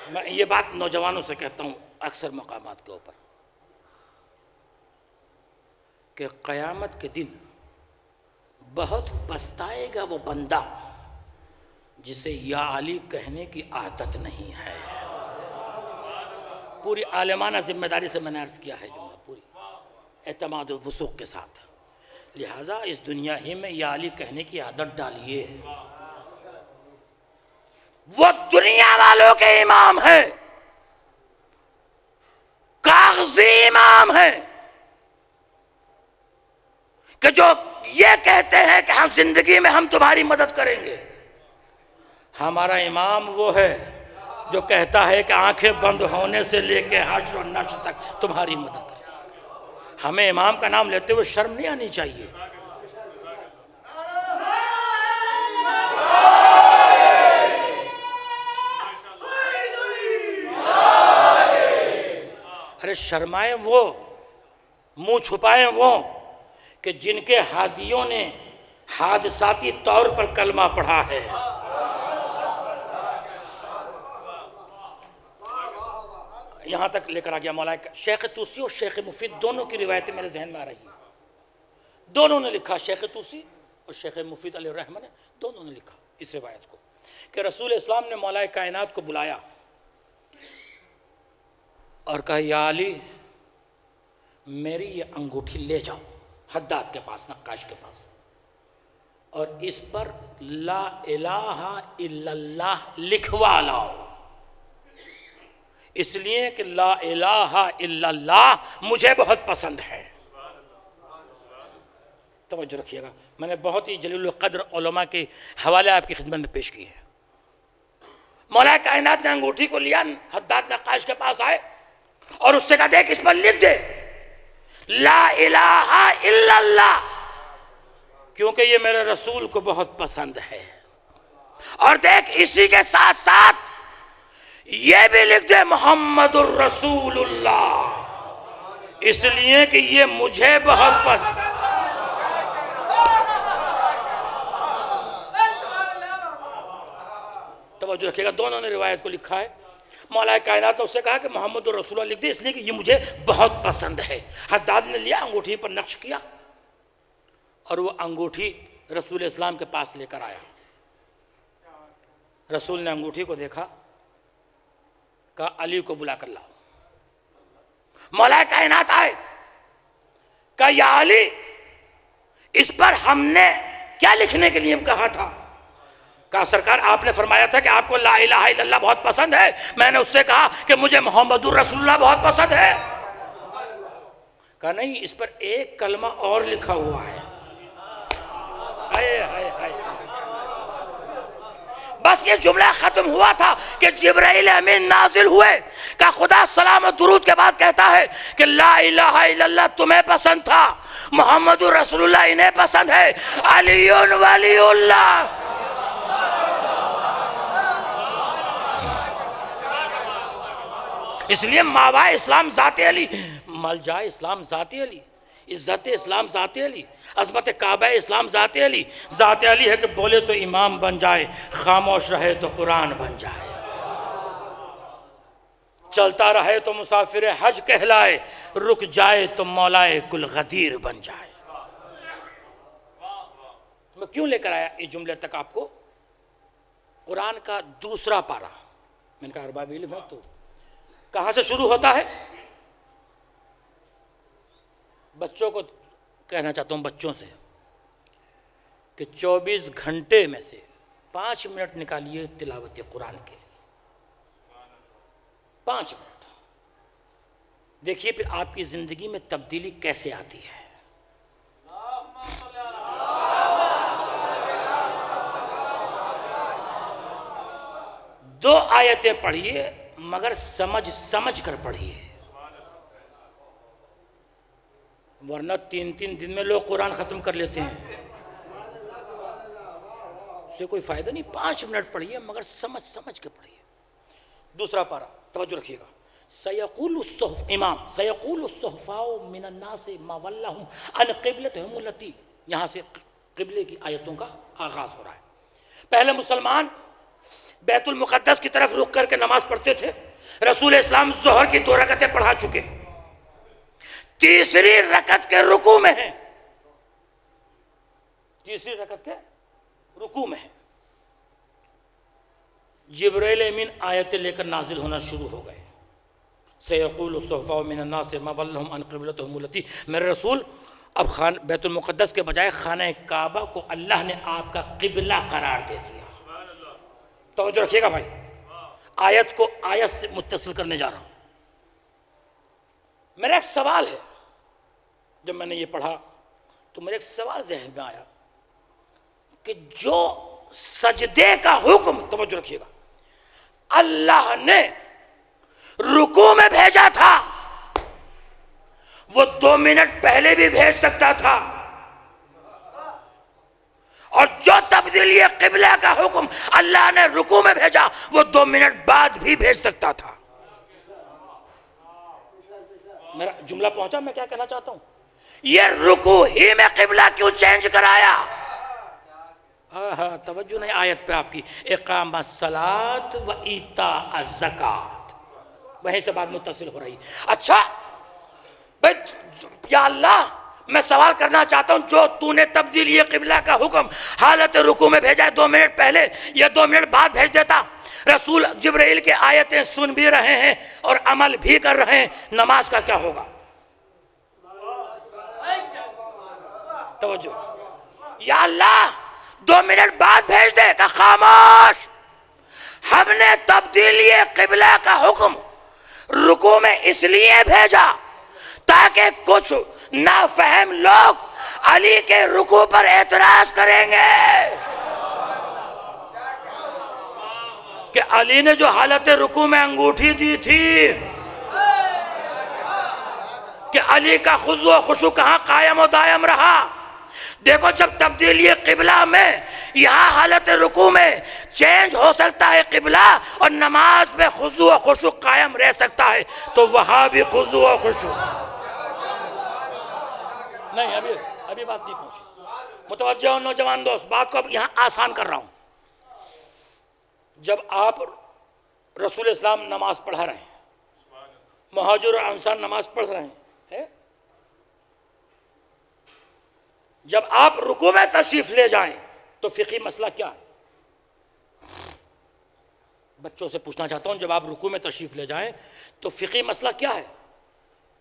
मैं ये बात नौजवानों से कहता हूँ अक्सर मकामात के ऊपर कि क़यामत के दिन बहुत पछताएगा वो बंदा जिसे या अली कहने की आदत नहीं है। पूरी आलमाना जिम्मेदारी से मैंने अर्ज़ किया है जुमला, पूरी एतमाद व वसूक़ के साथ। लिहाजा इस दुनिया ही में या अली कहने की आदत डालिए। वो दुनिया वालों के इमाम है, कागजी इमाम है कि जो ये कहते हैं कि हम जिंदगी में हम तुम्हारी मदद करेंगे। हमारा इमाम वो है जो कहता है कि आंखें बंद होने से लेके हश्र और नश्र तक तुम्हारी मदद करेंगे। हमें इमाम का नाम लेते हुए शर्म नहीं आनी चाहिए। अरे शर्माए वो, मुंह छुपाए वो कि जिनके हादियों ने हादसाती तौर पर कलमा पढ़ा है। यहां तक लेकर आ गया मौला। शेख तूसी और शेख मुफीद दोनों की रिवायतें मेरे जहन में आ रही हैं। दोनों ने लिखा, शेख तूसी और शेख मुफीद अलैहिर्रहमा ने दोनों ने लिखा इस रिवायत को कि रसूल इस्लाम ने मौला कायनात को बुलाया और कहा, या अली मेरी ये अंगूठी ले जाओ हद्दाद के पास, नक्काश के पास, और इस पर ला इलाहा इल्लल्लाह लिखवा लाओ। इसलिए कि ला इलाहा इल्लल्लाह मुझे बहुत पसंद है। तवज्जो रखिएगा, मैंने बहुत ही जलील कद्र उलमा के हवाले आपकी खिदमत में पेश किए हैं। मौला कायनात ने अंगूठी को लिया, हद्दाद नक्काश के पास आए और उससे कहा, देख इस पर लिख दे ला इलाहा इल्लल्लाह, क्योंकि ये मेरे रसूल को बहुत पसंद है। और देख इसी के साथ साथ ये भी लिख दे मोहम्मदुर रसूलुल्लाह, इसलिए कि ये मुझे बहुत पसंद। तवज्जो रखिएगा, दोनों ने रिवायत को लिखा है। मौला कायनात ने उससे कहा कि मोहम्मद रसूलुल्लाह लिख दे, इसलिए कि ये मुझे बहुत पसंद है। हद्दाद ने लिया, अंगूठी पर नक्श किया और वो अंगूठी रसूल इस्लाम के पास लेकर आया। रसूल ने अंगूठी को देखा, कहा अली को बुला कर लाओ। मौला कायनात आए, कहा या अली, इस पर हमने क्या लिखने के लिए कहा था? कहा सरकार आपने फरमाया था कि आपको ला इलाहा इल्लल्लाह बहुत पसंद है, मैंने उससे कहा कि मुझे मोहम्मदुर रसूलुल्लाह बहुत पसंद है। कहा नहीं, इस पर एक कलमा और लिखा हुआ है। हाय हाय हाय। बस ये जुमला खत्म हुआ था कि जिब्राइल अमीन नाजिल हुए, का खुदा सलाम और दुरूद के बाद कहता है कि ला इलाहा इल्लल्लाह तुम्हें पसंद था, मोहम्मदुर रसूलुल्लाह इन्हें पसंद है, अलीयुन वलीउल्लाह। इसलिए मावा इस्लाम ज़ाते अली, मलजा इस्लाम ज़ाते अली, इज्जत इस्लाम ज़ाते अली, अज़मत काबा इस्लाम ज़ाते अली। ज़ाते अली है कि बोले तो इमाम बन जाए, खामोश रहे तो कुरान बन जाए, चलता रहे तो मुसाफिर हज कहलाए, रुक जाए तो मौलाए कुल गदीर बन जाए। मैं क्यों लेकर आया इस जुमले तक आपको? कुरान का दूसरा पारा, मैंने कहा अरबाब इल्म है तो कहाँ से शुरू होता है? बच्चों को कहना चाहता हूँ, बच्चों से, कि 24 घंटे में से 5 मिनट निकालिए तिलावत कुरान के, 5 मिनट। देखिए फिर आपकी जिंदगी में तब्दीली कैसे आती है। दो आयतें पढ़िए, मगर समझ समझ कर पढ़िए, वरना 3-3 दिन में लोग कुरान खत्म कर लेते हैं, उससे कोई फायदा नहीं। 5 मिनट पढ़िए, मगर समझ समझ के पढ़िए। दूसरा पारा, तवज्जो रखिएगा। इमाम सयक़ूलु सुहफ़ाउ मिनन्नासि मा वल्लहुम अन क़िबलतिहिम अल्लती, यहाँ से क़िबले की आयतों का आगाज़ हो रहा है। पहले मुसलमान बैतुल मुक़द्दस की तरफ रुख करके नमाज पढ़ते थे। रसूल इस्लाम ज़ोहर की 2 रकतें पढ़ा चुके, तीसरी रकत के रुकू में है, तीसरी रकत के रुकू में है। जिब्राइल अमीन आयतें लेकर नाजिल होना शुरू हो गए। सयक़ूलु सुहफ़ाउ मिनन्नासि मा वल्लहुम अन क़िबलतिहिम अल्लती, मेरे रसूल अब खान बैतुल मुक़द्दस के बजाय खाना काबा को अल्लाह ने आपका क़िबला करार दे दिया। तवज्जो रखिएगा भाई, आयत को आयत से मुत्तसिल करने जा रहा हूं। मेरा एक सवाल है, जब मैंने ये पढ़ा तो मेरा एक सवाल ज़हन में आया कि जो सजदे का हुक्म, तवज्जो रखिएगा, अल्लाह ने रुकू में भेजा था, वो 2 मिनट पहले भी भेज सकता था, और जो तब्दीली क़िबला का हुक्म अल्लाह ने रुकू में भेजा, वो 2 मिनट बाद भी भेज सकता था। मेरा जुमला पहुंचा? मैं क्या कहना चाहता हूं, ये रुकू ही में क़िबला क्यों चेंज कराया? हाँ, तवज्जो नहीं आयत पे आपकी। इक़ामत सलात व ईता ज़कात, वहीं से बात मुत्तसिल हो रही। अच्छा भाई, या अल्लाह, मैं सवाल करना चाहता हूं, जो तूने तब्दीली क़िबला का हुक्म हालत रुकू में भेजा है, 2 मिनट पहले या 2 मिनट बाद भेज देता। रसूल जिब्राइल के आयतें सुन भी रहे हैं और अमल भी कर रहे हैं, नमाज का क्या होगा? तवज्जो, या अल्लाह 2 मिनट बाद भेज दे, का खामोश, हमने तब्दीली क़िबला का हुक्म रुकू में इसलिए भेजा ताकि कुछ नाफहम लोग अली के रुकू पर एतराज करेंगे कि अली ने जो हालत रुकू में अंगूठी दी थी, कि अली का खुज़ू व खुशू कहाँ कायम और दायम रहा। देखो, जब तब्दीली क़िबला में यहाँ हालत रुकू में चेंज हो सकता है क़िबला, और नमाज में खुज़ू व खुशू कायम रह सकता है, तो वहाँ भी खुज़ू व खुशू नहीं। अभी बात नहीं पहुंची। मुतवज्जो नौजवान दोस्त, बात को अब यहाँ आसान कर रहा हूं। जब आप रसूल इस्लाम नमाज पढ़ा रहे हैं, मुहाजिर और अंसार नमाज पढ़ रहे हैं, जब आप रुकू में तशरीफ ले जाएं तो फिक़ी मसला क्या है? बच्चों से पूछना चाहता हूँ, जब आप रुकू में तशरीफ़ ले जाएं तो फ़िक़ी मसला क्या है?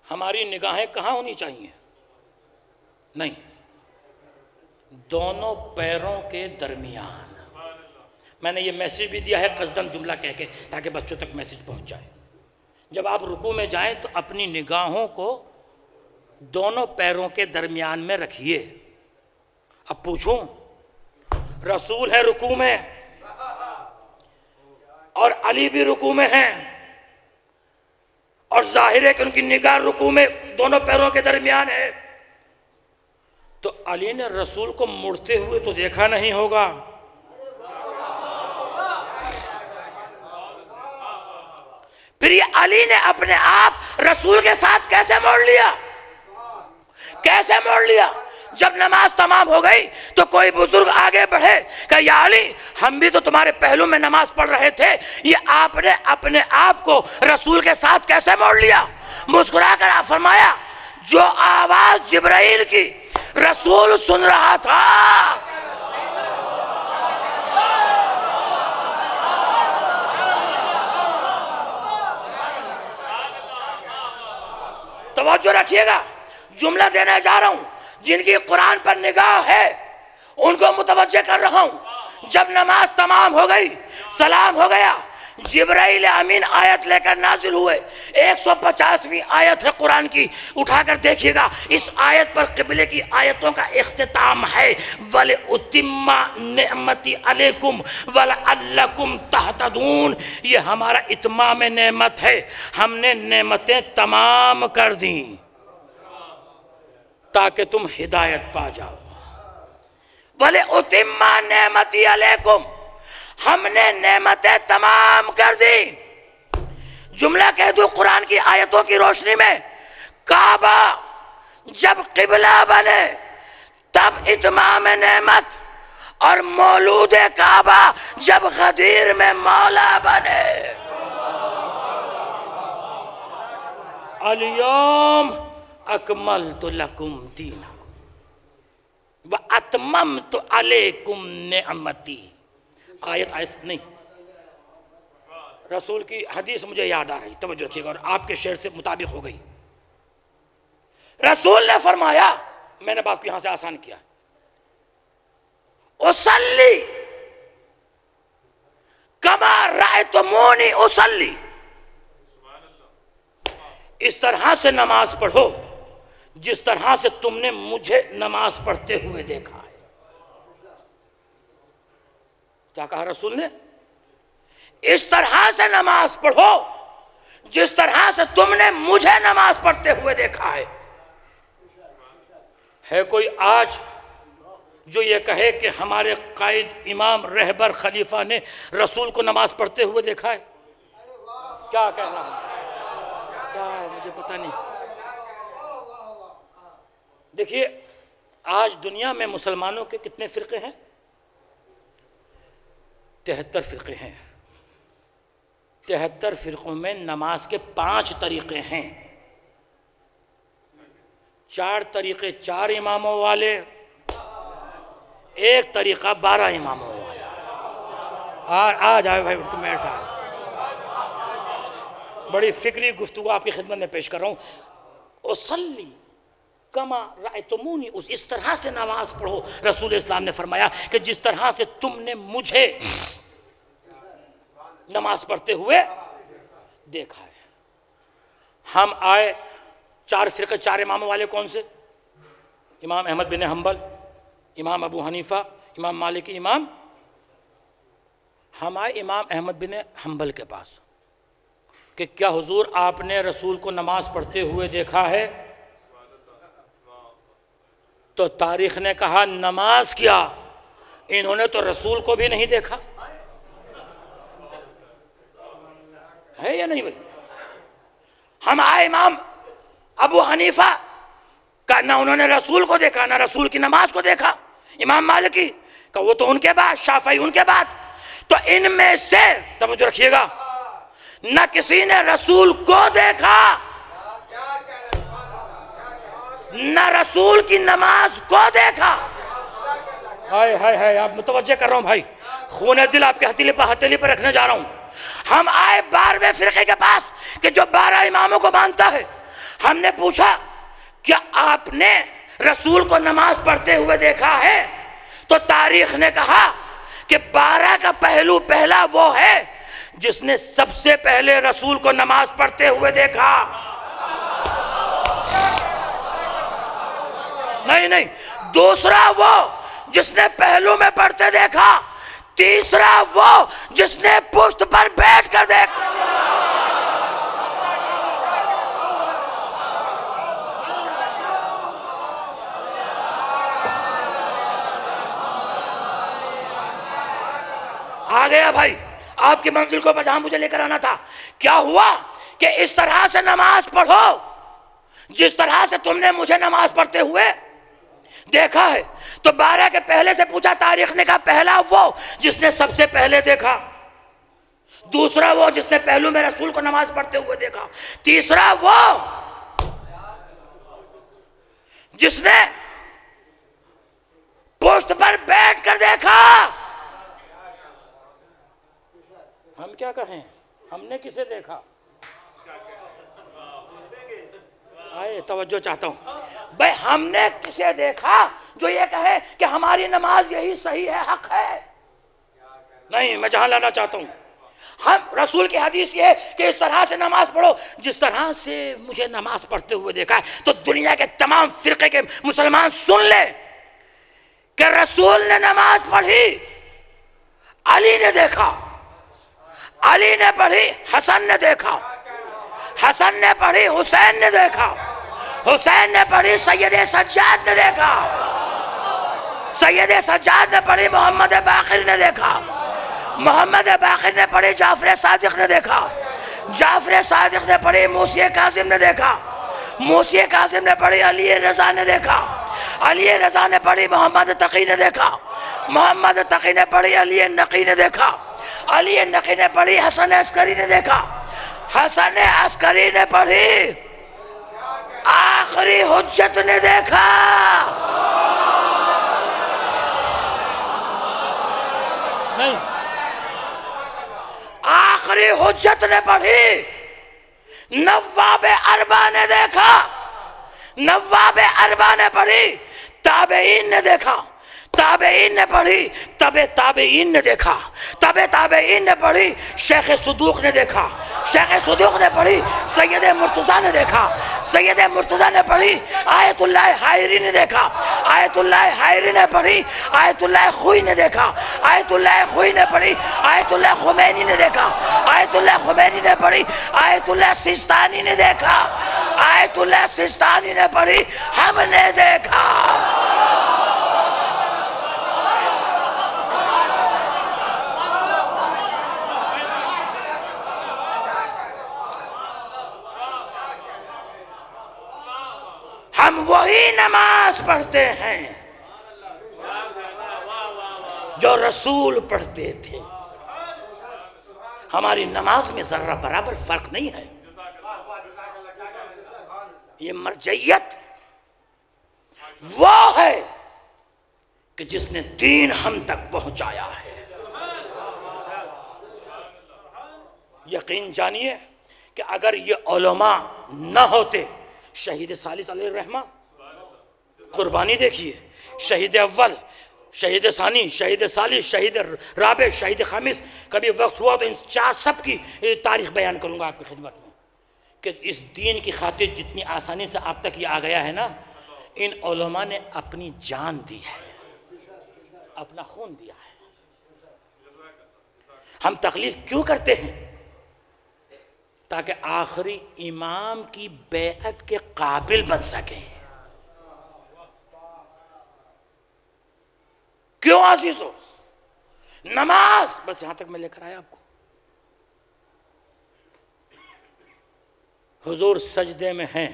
हमारी निगाहें कहाँ होनी चाहिए? नहीं, दोनों पैरों के दरमियान। मैंने ये मैसेज भी दिया है कसदन जुमला कह के, ताकि बच्चों तक मैसेज पहुँच जाए। जब आप रुकू में जाएं तो अपनी निगाहों को दोनों पैरों के दरमियान में रखिए। अब पूछूं, रसूल है रुकू में और अली भी रुकू में हैं, और जाहिर है कि उनकी निगाह रुकू में दोनों पैरों के दरमियान है, तो अली ने रसूल को मुड़ते हुए तो देखा नहीं होगा। फिर ये अली ने अपने आप रसूल के साथ कैसे मोड़ लिया? कैसे मोड़ लिया? जब नमाज तमाम हो गई तो कोई बुजुर्ग आगे बढ़े, कहा या अली, हम भी तो तुम्हारे पहलू में नमाज पढ़ रहे थे, ये आपने अपने आप को रसूल के साथ कैसे मोड़ लिया? मुस्कुराकर आप फरमाया, जो आवाज जिब्राइल की रसूल सुन रहा था, तवज्जो रखिएगा, जुमला देने जा रहा हूं। जिनकी कुरान पर निगाह है उनको मुतवज्जे कर रहा हूं। जब नमाज तमाम हो गई, सलाम हो गया, जिब्राइल अमीन आयत लेकर नाजिल हुए। 150वीं आयत है कुरान की, उठाकर देखिएगा। इस आयत पर क़िबले की आयतों का इख्तिताम है, वल उतिम्मा नेमती अलैकुम वलअल्लकुम तहतदून। ये हमारा इत्माम नेमत है, हमने नेमतें तमाम कर दी ताकि तुम हिदायत पा जाओ। वल उतिम्मा नेमती अलैकुम, हमने नेमतें तमाम कर दी। जुमला कह दो कुरान की आयतों की रोशनी में, काबा जब किबला बने तब इत्माम नेमत, और मौलूद काबा जब गदीर में मौला बने। अल-यौम अकमलतु लकुम दीनकुम व अतममतु अलैकुम निअमती। आयत नहीं, रसूल की हदीस मुझे याद आ रही, तवज्जो रखिएगा, और आपके शेर से मुताबिक हो गई। रसूल ने फरमाया, मैंने बात को यहां से आसान किया, उसल्ली कमा रायतुमूनी उसल्ली, इस तरह से नमाज पढ़ो जिस तरह से तुमने मुझे नमाज पढ़ते हुए देखा है। क्या कहा रसूल ने? इस तरह से नमाज पढ़ो जिस तरह से तुमने मुझे नमाज पढ़ते हुए देखा है कोई आज जो ये कहे कि हमारे कायद इमाम रहबर खलीफा ने रसूल को नमाज पढ़ते हुए देखा है? क्या कहना है? क्या है मुझे पता नहीं। देखिए, आज दुनिया में मुसलमानों के कितने फिरके हैं? 73 फिरके हैं। 73 फिरकों में नमाज के 5 तरीक़े हैं। 4 तरीक़े 4 इमामों वाले, एक तरीक़ा 12 इमामों वाला। आ जाए भाई तुम मेरे साथ, बड़ी फिक्री गुफ्तगू आपकी खिदमत में पेश कर रहा हूँ। उसल्ली कमा रायतुमूनी, इस तरह से नमाज पढ़ो। रसूल इस्लाम ने फरमाया कि जिस तरह से तुमने मुझे नमाज पढ़ते हुए देखा है। हम आए 4 फिरके 4 इमामों वाले, कौन से? इमाम अहमद बिन हम्बल, इमाम अबू हनीफा, इमाम मालिकी, इमाम। हम आए इमाम अहमद बिन हम्बल के पास कि क्या हुजूर आपने रसूल को नमाज पढ़ते हुए देखा है? तो तारीख ने कहा, नमाज क्या, इन्होंने तो रसूल को भी नहीं देखा है या नहीं भाई? हम आए इमाम अबू हनीफा का, ना उन्होंने रसूल को देखा ना रसूल की नमाज को देखा। इमाम मालिकी का, वो तो उनके बाद, शाफई उनके बाद। तो इनमें से तवज्जो रखिएगा, न किसी ने रसूल को देखा न रसूल की नमाज को देखा। हाय हाय हाय, आप मुतवज्जे कर रहा हूं भाई, खून दिल आपके हथेली पर रखने जा रहा हूं। हम आए 12वें फिरके के पास कि जो 12 इमामों को मानता है। हमने पूछा क्या आपने रसूल को नमाज पढ़ते हुए देखा है? तो तारीख ने कहा कि 12 का पहलू पहला वो है जिसने सबसे पहले रसूल को नमाज पढ़ते हुए देखा। नहीं, दूसरा वो जिसने पहलू में पढ़ते देखा, तीसरा वो जिसने पुष्ट पर बैठ कर देखा। आ गया भाई आपकी मंजिल को जहां मुझे लेकर आना था। क्या हुआ कि इस तरह से नमाज पढ़ो जिस तरह से तुमने मुझे नमाज पढ़ते हुए देखा है। तो 12 के पहले से पूछा, तारीख ने कहा पहला वो जिसने सबसे पहले देखा, दूसरा वो जिसने पहलू में रसूल को नमाज पढ़ते हुए देखा, तीसरा वो जिसने पोस्ट पर बैठ कर देखा। हम क्या कहें, हमने किसे देखा? आए तवज्जो चाहता हूं भाई, हमने किसे देखा जो ये कहे कि हमारी नमाज यही सही है, हक है? नहीं, मैं जहां लाना चाहता हूं, हम रसूल की हदीस ये है कि इस तरह से नमाज पढ़ो जिस तरह से मुझे नमाज पढ़ते हुए देखा है। तो दुनिया के तमाम फिरके के मुसलमान सुन ले कि रसूल ने नमाज पढ़ी, अली ने देखा, अली ने पढ़ी, हसन ने देखा, हसन ने पढ़ी, हुसैन ने देखा, हुसैन ने पढ़ी, सैयद सज्जाद ने देखा, सैयद सज्जाद ने पढ़ी, मोहम्मद बाकिर ने देखा, मोहम्मद बाकिर ने पढ़ी, जाफर सादिक ने देखा, जाफर सादिक ने पढ़ी, मूसी कासिम ने देखा, मूसी कासिम ने पढ़ी, अली रजा ने देखा, अली रजा ने पढ़ी, मोहम्मद तकी ने देखा, मोहम्मद तकी ने पढ़ी, अली नकी ने देखा, अली नकी ने पढ़ी, हसन अस्करी ने देखा, हसन अस्करी ने पढ़ी, आखिरी हुज्जत ने देखा। नहीं, आखिरी हुज्जत ने पढ़ी, नवाब अरबा ने देखा, नवाब अरबा ने पढ़ी, ताबेईन ने देखा, ताबेईन ने पढ़ी, तबे ताबेईन ने देखा, तबे ताबेईन ने पढ़ी, शेख सदूक ने देखा, शेख सदूक ने पढ़ी, सैयद मुर्तज़ा ने देखा, सैयद मुर्तज़ा ने पढ़ी, आयतुल्लाह हायरी ने देखा, आयतुल्लाह हायरी ने पढ़ी, आयतुल्लाह खुई ने देखा, आयतुल्लाह खुई ने पढ़ी, आयतुल्लाह खुमैनी ने देखा, आयतुल्लाह खुमैनी ने पढ़ी, आयतुल्लाह सिस्तानी ने देखा, आयतुल्लाह सिस्तानी ने पढ़ी, हमने देखा। हम वही नमाज पढ़ते हैं जो रसूल पढ़ते थे। हमारी नमाज में जर्रा बराबर फर्क नहीं है। ये मरजइयत वो है कि जिसने दीन हम तक पहुंचाया है। यकीन जानिए कि अगर ये उलमा न होते, शहीद सालिस अलैहिर्रहमा कुर्बानी देखिए, शहीद अव्वल, शहीद सानी, शहीद सालिस, शहीद राबे, शहीद खामिस, कभी वक्त हुआ तो इन चार सब की तारीख बयान करूंगा आपकी खिदमत में कि इस दीन की खातिर जितनी आसानी से आप तक ये आ गया है ना, इन उलमा ने अपनी जान दी है, अपना खून दिया है। हम तकलीफ क्यों करते हैं? ताकि आखिरी इमाम की बेअत के काबिल बन सके। क्यों अजीजों? नमाज, बस यहां तक मैं लेकर आया आपको। हुजूर सजदे में हैं,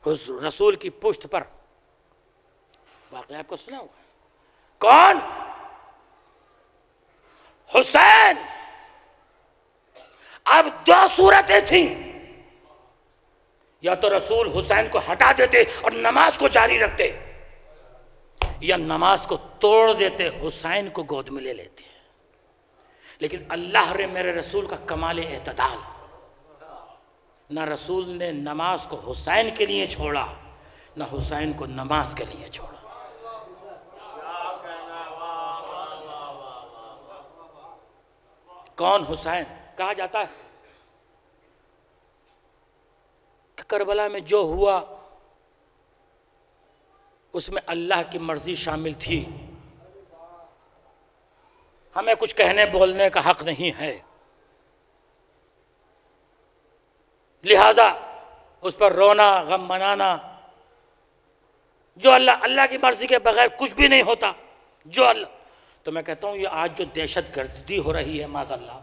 रसूल की पुष्ट पर, वाकई आपको सुना होगा। कौन? हुसैन। अब दो सूरतें थी, या तो रसूल हुसैन को हटा देते और नमाज को जारी रखते, या नमाज को तोड़ देते, हुसैन को गोद में ले लेते। लेकिन अल्लाह रे मेरे रसूल का कमाल एतदाल, ना रसूल ने नमाज को हुसैन के लिए छोड़ा, ना हुसैन को नमाज के लिए छोड़ा। कौन हुसैन? कहा जाता है कि करबला में जो हुआ उसमें अल्लाह की मर्जी शामिल थी, हमें कुछ कहने बोलने का हक नहीं है, लिहाजा उस पर रोना गम मनाना, जो अल्लाह की मर्जी के बगैर कुछ भी नहीं होता। जो अल्लाह, तो मैं कहता हूं ये आज जो दहशत गर्दी हो रही है माज़अल्लाह,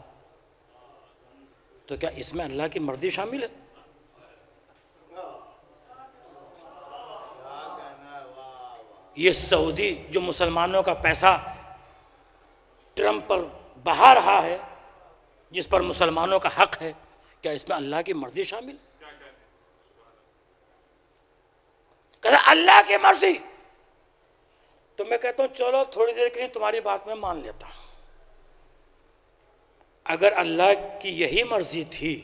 तो क्या इसमें अल्लाह की मर्जी शामिल है? ये सऊदी जो मुसलमानों का पैसा ट्रंप पर बहा रहा है, जिस पर मुसलमानों का हक है, क्या इसमें अल्लाह की मर्जी शामिल? कहता अल्लाह की मर्जी। तो मैं कहता हूं चलो थोड़ी देर के लिए तुम्हारी बात में मान लेता हूं, अगर अल्लाह की यही मर्जी थी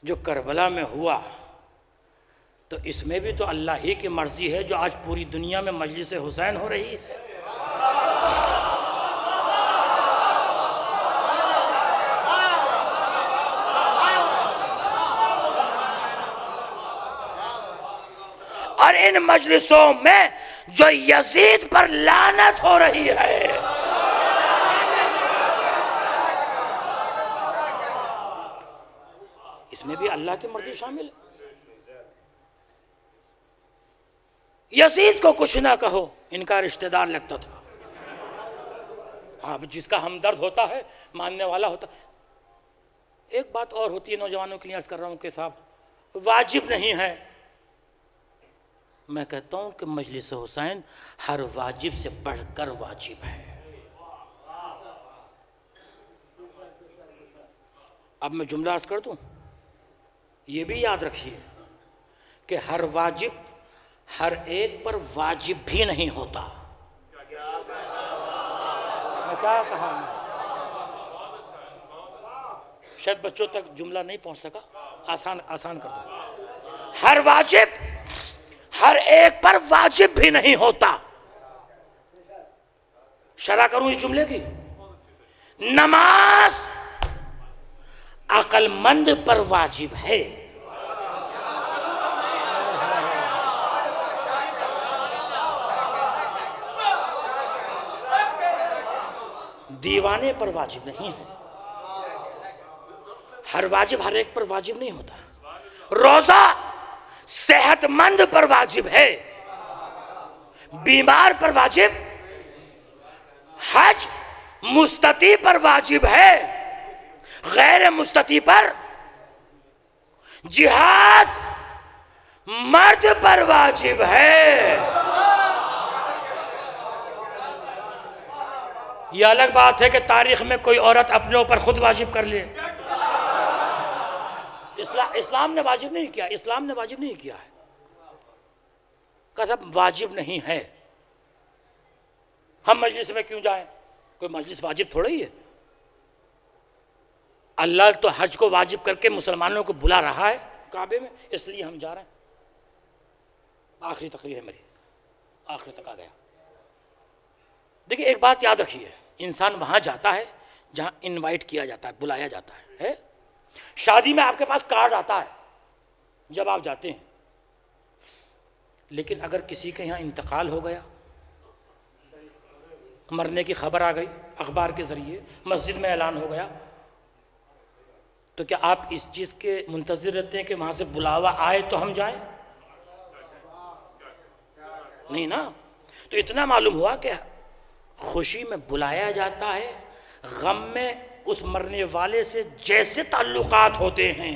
जो करबला में हुआ, तो इसमें भी तो अल्लाह ही की मर्जी है जो आज पूरी दुनिया में मजलिस हुसैन हो रही है। और इन मजलिसों में जो यजीद पर लानत हो रही है, इसमें भी अल्लाह की मर्जी शामिल है। यजीद को कुछ ना कहो, इनका रिश्तेदार लगता था। हाँ, जिसका हमदर्द होता है, मानने वाला होता। एक बात और होती है, नौजवानों के लिए अर्ज कर रहा हूं कि साहब वाजिब नहीं है। मैं कहता हूं कि मजलिस हुसैन हर वाजिब से बढ़कर वाजिब है। अब मैं जुमला अर्ज कर दूं, ये भी याद रखिए कि हर वाजिब हर एक पर वाजिब भी नहीं होता। मैं क्या कहा? शायद बच्चों तक जुमला नहीं पहुंच सका, आसान कर दो। हर वाजिब हर एक पर वाजिब भी नहीं होता। शरह करूं इस जुमले की। नमाज अक्लमंद पर वाजिब है, दीवाने पर वाजिब नहीं है। हर वाजिब हर एक पर वाजिब नहीं होता। रोजा सेहतमंद पर वाजिब है, बीमार पर वाजिब, हज मुस्तती पर वाजिब है, गैर मुस्तती पर, जिहाद मर्द पर वाजिब है। यह अलग बात है कि तारीख में कोई औरत अपने ऊपर खुद वाजिब कर ले। इस्लाम ने वाजिब नहीं किया, इस्लाम ने वाजिब नहीं किया है। कसम वाजिब नहीं है। हम मजलिस में क्यों जाएं? कोई मजलिस वाजिब थोड़ा ही है। अल्लाह तो हज को वाजिब करके मुसलमानों को बुला रहा है काबे में, इसलिए हम जा रहे हैं। आखिरी तकरीर है मेरी, आखिरी तक आ गया। देखिए एक बात याद रखिए, इंसान वहां जाता है जहां इनवाइट किया जाता है, बुलाया जाता है? शादी में आपके पास कार्ड आता है जब आप जाते हैं, लेकिन अगर किसी के यहाँ इंतकाल हो गया, मरने की खबर आ गई, अखबार के जरिए मस्जिद में ऐलान हो गया, तो क्या आप इस चीज़ के मुंतज़िर रहते हैं कि वहाँ से बुलावा आए तो हम जाएं? नहीं ना। तो इतना मालूम हुआ कि खुशी में बुलाया जाता है, गम में उस मरने वाले से जैसे ताल्लुकात होते हैं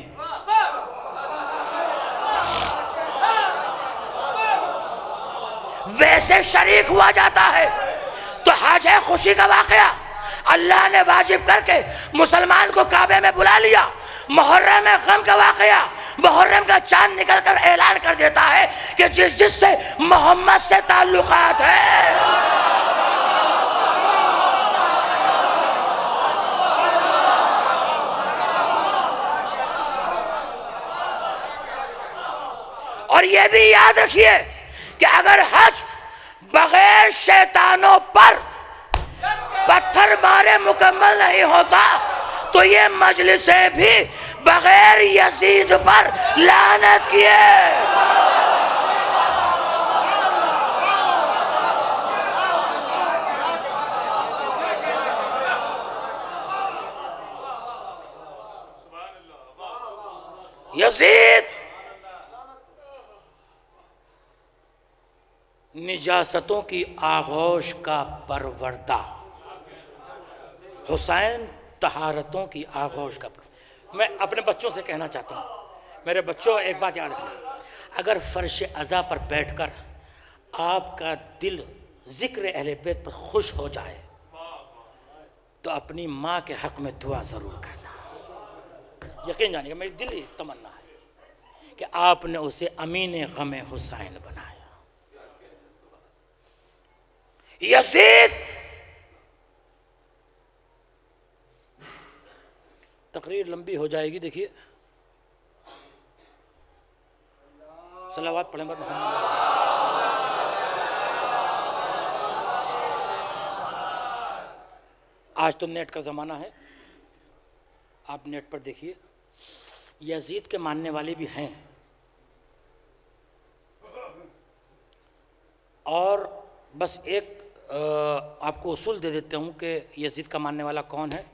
वैसे शरीक हुआ जाता है। तो हज है खुशी का वाकया, अल्लाह ने वाजिब करके मुसलमान को काबे में बुला लिया। मुहर्रम में गम का वाकया, मुहर्रम का चांद निकल कर ऐलान कर देता है कि जिससे मोहम्मद से ताल्लुकात है और ये भी याद रखिए कि अगर हज बगैर शैतानों पर पत्थर मारे मुकम्मल नहीं होता तो ये मजलिसें भी बगैर यजीद पर लानत किए। यजीद निजासतों की आगोश का परवरदा, हुसैन तहारतों की आगोश का परवरदा। मैं अपने बच्चों से कहना चाहता हूँ, मेरे बच्चों एक बात याद रखना, अगर फर्श अज़ा पर बैठकर आपका दिल जिक्र अहले बैत पर खुश हो जाए तो अपनी माँ के हक़ में दुआ ज़रूर करना। यकीन जानिए मेरी दिली तमन्ना है कि आपने उसे अमीन गम हुसैन बनाया। यजीद तकरीर लंबी हो जाएगी, देखिए सलावत पढ़ें मोहम्मद। आज तो नेट का ज़माना है, आप नेट पर देखिए, यजीद के मानने वाले भी हैं और बस एक आपको उसूल दे देता हूँ कि यजीद का मानने वाला कौन है।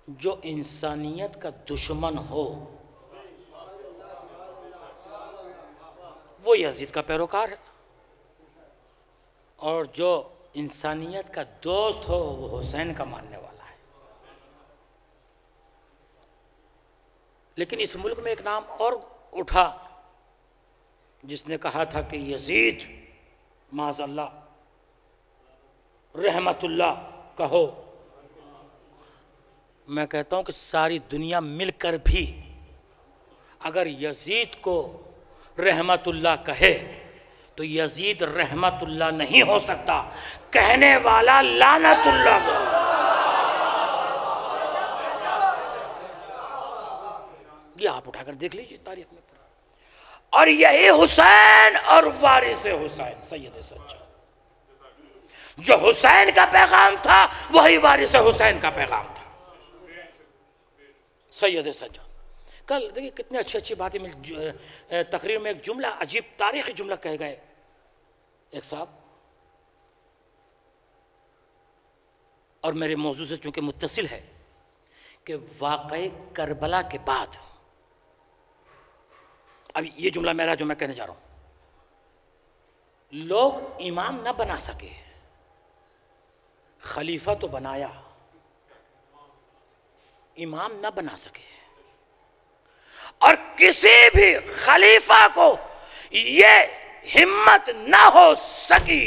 जो इंसानियत का दुश्मन हो वो यजीद का पैरोकार है और जो इंसानियत का दोस्त हो वो हुसैन का मानने वाला है। लेकिन इस मुल्क में एक नाम और उठा जिसने कहा था कि यजीद माज़अल्लाह रहमतुल्लाह कहो। मैं कहता हूं कि सारी दुनिया मिलकर भी अगर यजीद को रहमतुल्लाह कहे तो यजीद रहमतुल्लाह नहीं हो सकता, कहने वाला लानतुल्लाह। ये आप उठाकर देख लीजिए तारीख में। और यही हुसैन और वारिस हुसैन सैयद सज्जाद, जो हुसैन का पैगाम था वही वारिस हुसैन का पैगाम था, सैयद सज्जाद। कल देखिए कितनी अच्छी अच्छी बातें मिल, तकरीर में एक जुमला, अजीब तारीखी जुमला कह गए एक साहब, और मेरे मौजू से चूंकि मुत्तसिल है कि वाक़ई करबला के बाद, अब ये जुमला मेरा जो मैं कहने जा रहा हूं, लोग इमाम न बना सके, खलीफा तो बनाया, इमाम न बना सके, और किसी भी खलीफा को ये हिम्मत न हो सकी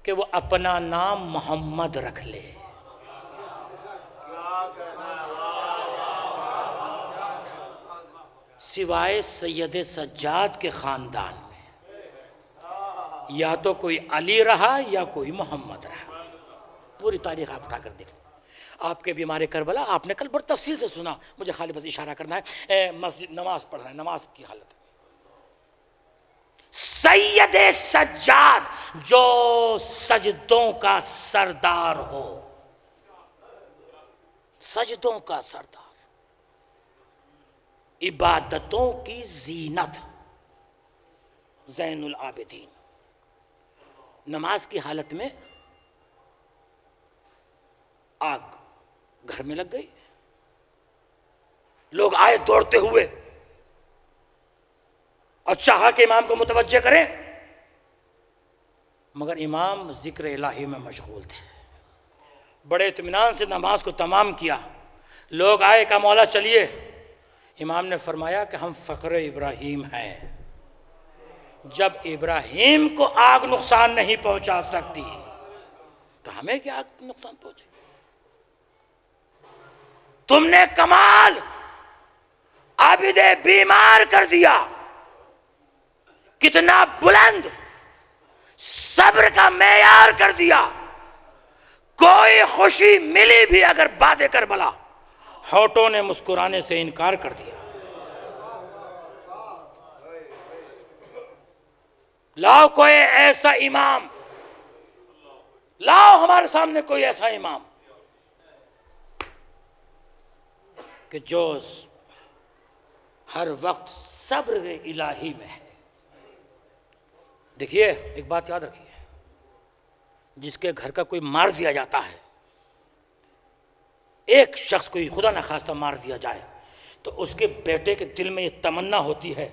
कि वो अपना नाम मोहम्मद रख ले। सिवाय सैयद सज्जाद के खानदान में या तो कोई अली रहा या कोई मोहम्मद रहा। पूरी तारीख आप उठाकर देख, आपके भी हमारे करबला आपने कल बड़ी तफसील से सुना, मुझे खाली बस इशारा करना है, मस्जिद नमाज पढ़ रहे हैं, नमाज की हालत में सैयद सज्जाद जो सजदों का सरदार हो, सजदों का सरदार, इबादतों की जीनत, ज़ैनुल आबिदीन, नमाज की हालत में आग घर में लग गई, लोग आए दौड़ते हुए और चाहा कि इमाम को मुतवज्जे करें, मगर इमाम जिक्र इलाही में मशगूल थे। बड़े इत्मीनान से नमाज को तमाम किया, लोग आए, कहा मौला चलिए। इमाम ने फरमाया कि हम फ़ख्र इब्राहीम हैं, जब इब्राहीम को आग नुकसान नहीं पहुंचा सकती तो हमें क्या आग नुकसान पहुंचे। तुमने कमाल आबिदे बीमार कर दिया, कितना बुलंद सब्र का मेयार कर दिया। कोई खुशी मिली भी अगर बातें करबला, होठों ने मुस्कुराने से इनकार कर दिया। लाओ कोई ऐसा इमाम, लाओ हमारे सामने कोई ऐसा इमाम कि जो हर वक्त सब्र इलाही में है। देखिए एक बात याद रखिए, जिसके घर का कोई मार दिया जाता है, एक शख्स कोई खुदा न खास्ता मार दिया जाए, तो उसके बेटे के दिल में ये तमन्ना होती है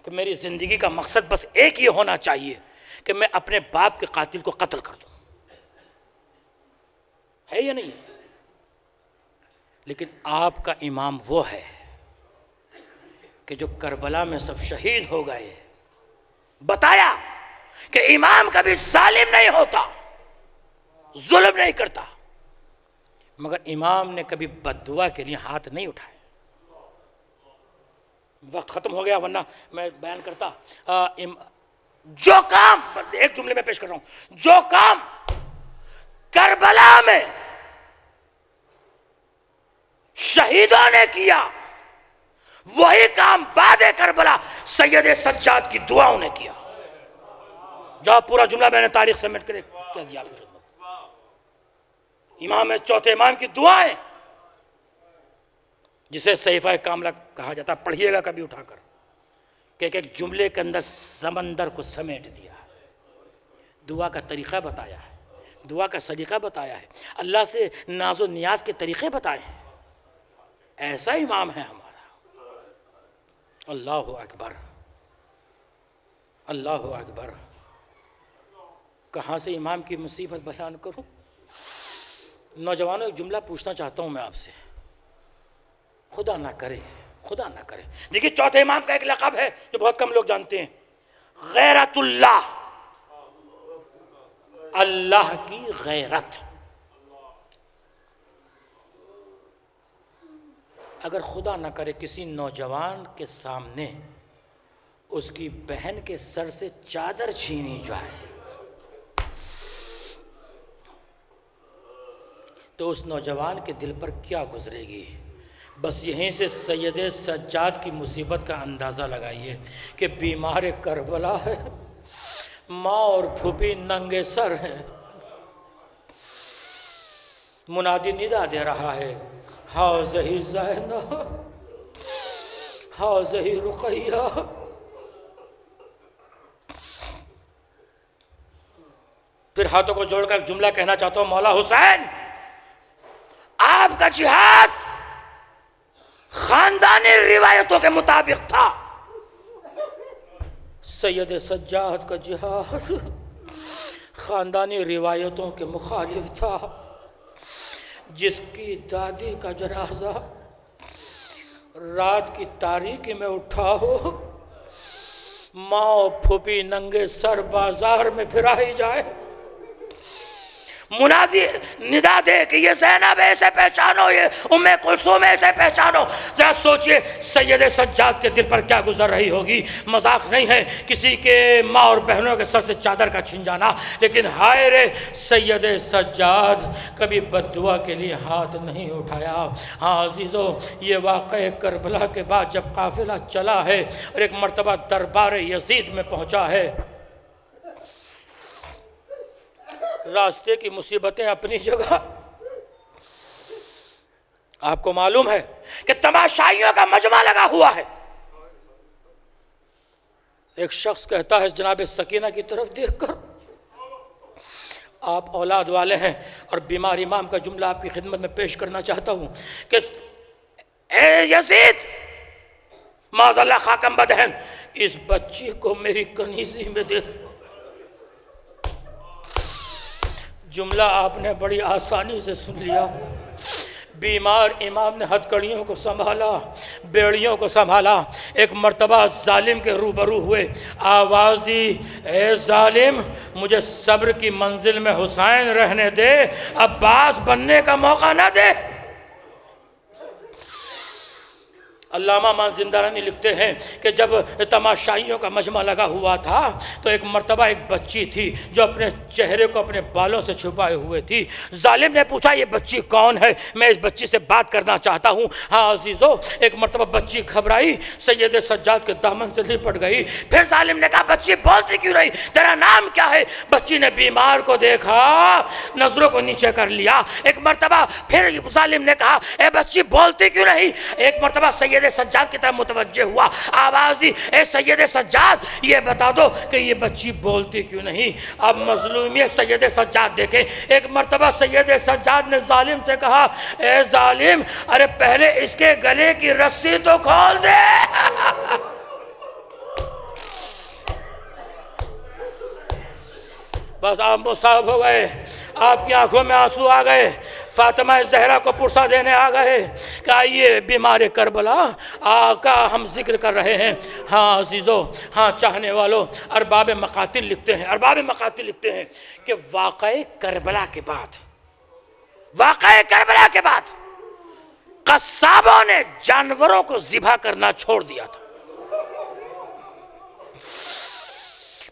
कि मेरी ज़िंदगी का मकसद बस एक ही होना चाहिए कि मैं अपने बाप के कातिल को कत्ल कर दूं। है या नहीं? लेकिन आपका इमाम वो है कि जो करबला में सब शहीद हो गए, बताया कि इमाम कभी जालिम नहीं होता, जुल्म नहीं करता, मगर इमाम ने कभी बद्दुआ के लिए हाथ नहीं उठाए। वक्त खत्म हो गया वरना मैं बयान करता। जो काम, एक जुमले में पेश कर रहा हूं, जो काम करबला में शहीदों ने किया, वही काम बाद करबला सैयद सज्जाद की दुआओं ने किया। जो पूरा जुमला मैंने तारीख समेट कर कह दिया आपकी खिदमत। इमाम चौथे इमाम की दुआएं, जिसे सहीफा कामला कहा जाता, पढ़िएगा कभी उठाकर, कि एक जुमले के अंदर समंदर को समेट दिया। दुआ का तरीक़ा बताया है, दुआ का सलीक़ा बताया है, अल्लाह से नाजो नियाज के तरीक़े बताए हैं। ऐसा इमाम है हमारा। अल्लाहु अकबर, अल्लाहु अकबर। कहाँ से इमाम की मुसीबत बयान करूं? नौजवानों, एक जुमला पूछना चाहता हूं मैं आपसे, खुदा ना करे, खुदा ना करे। देखिए चौथे इमाम का एक लक़ब है जो बहुत कम लोग जानते हैं, गैरतुल्लाह, अल्लाह की गैरत। अगर खुदा ना करे किसी नौजवान के सामने उसकी बहन के सर से चादर छीनी जाए, तो उस नौजवान के दिल पर क्या गुजरेगी? बस यहीं से सैयद सज्जाद की मुसीबत का अंदाज़ा लगाइए कि बीमार करबला है, माँ और फूफी नंगे सर है, मुनादी निदा दे रहा है, हाज़ही ज़ैना, हाज़ही रुक़ैया। फिर हाथों को जोड़कर जुमला कहना चाहता हूँ, मौला हुसैन, आपका जिहाद खानदानी रिवायतों के मुताबिक था, सैयद सज्जाद का जिहाद खानदानी रिवायतों के मुखालिफ था। जिसकी दादी का जनाजा रात की तारीकी में उठा हो, माँ और फूफी नंगे सर बाजार में फिराई जाए, मुनादी निदा दे कि ये ज़ैनब ऐसे पहचानो, ये उम्मे कुलसूम ऐसे पहचानो। जरा सोचिए सैयद सज्जाद के दिल पर क्या गुजर रही होगी। मजाक नहीं है किसी के माँ और बहनों के सर से चादर का छिन जाना, लेकिन हाय रे सैयद सज्जाद कभी बद्दुआ के लिए हाथ नहीं उठाया। हाँ अजीज़ों, ये वाक़या करबला के बाद जब काफ़िला चला है और एक मर्तबा दरबार यजीद में पहुँचा है, रास्ते की मुसीबतें अपनी जगह, आपको मालूम है कि तमाशाइयों का मजमा लगा हुआ है। एक शख्स कहता है जनाब सकीना की तरफ देखकर, आप औलाद वाले हैं और बीमार इमाम का जुमला आपकी खिदमत में पेश करना चाहता हूं कि ए यजीद, माज़अल्लाह खाकम बदहन, इस बच्ची को मेरी कनीज़ी में दे। जुमला आपने बड़ी आसानी से सुन लिया। बीमार इमाम ने हथकड़ियों को संभाला, बेड़ियों को संभाला, एक मर्तबा जालिम के रूबरू हुए, आवाज़ दी, ए जालिम, मुझे सब्र की मंजिल में हुसैन रहने दे, अब्बास बनने का मौका ना दे। अल्लामा मानजिंदारानी लिखते हैं कि जब तमाशाइयों का मजमा लगा हुआ था तो एक मर्तबा एक बच्ची थी जो अपने चेहरे को अपने बालों से छुपाए हुए थी। जालिम ने पूछा ये बच्ची कौन है, मैं इस बच्ची से बात करना चाहता हूँ। हाँ अजीज़ों, एक मर्तबा बच्ची घबराई, सैयद सज्जाद के दामन से लिपट गई। फिर जालिम ने कहा बच्ची बोलती क्यों नहीं, तेरा नाम क्या है? बच्ची ने बीमार को देखा, नजरों को नीचे कर लिया। एक मर्तबा फिर जालिम ने कहा ए बच्ची बोलती क्यों नहीं? एक मर्तबा सैयद सज्जाद की तरफ मुतवज्जे हुआ, आवाज दी ए सैयद सज्जाद ये बता दो कि ये बच्ची बोलती क्यों नहीं। अब मजलूमियत सैयद सज्जाद देखे। एक मर्तबा सैयद सज्जाद ने जालिम से कहा ए जालिम, अरे पहले इसके गले की रस्सी तो खोल दे। बस आप मुसाब हो गए, आपकी आंखों में आंसू आ गए, फातिमा ज़हरा को पुरसा देने आ गए कि आइए बीमार करबला का हम जिक्र कर रहे हैं। हाँ अजीज़ों, हाँ चाहने वालों, अरबाब मकातिल लिखते हैं, अरबाब मकातिल लिखते हैं कि वाक़ए करबला के बाद, वाक़ए करबला के बाद कस्साबों ने जानवरों को ज़िबा करना छोड़ दिया था।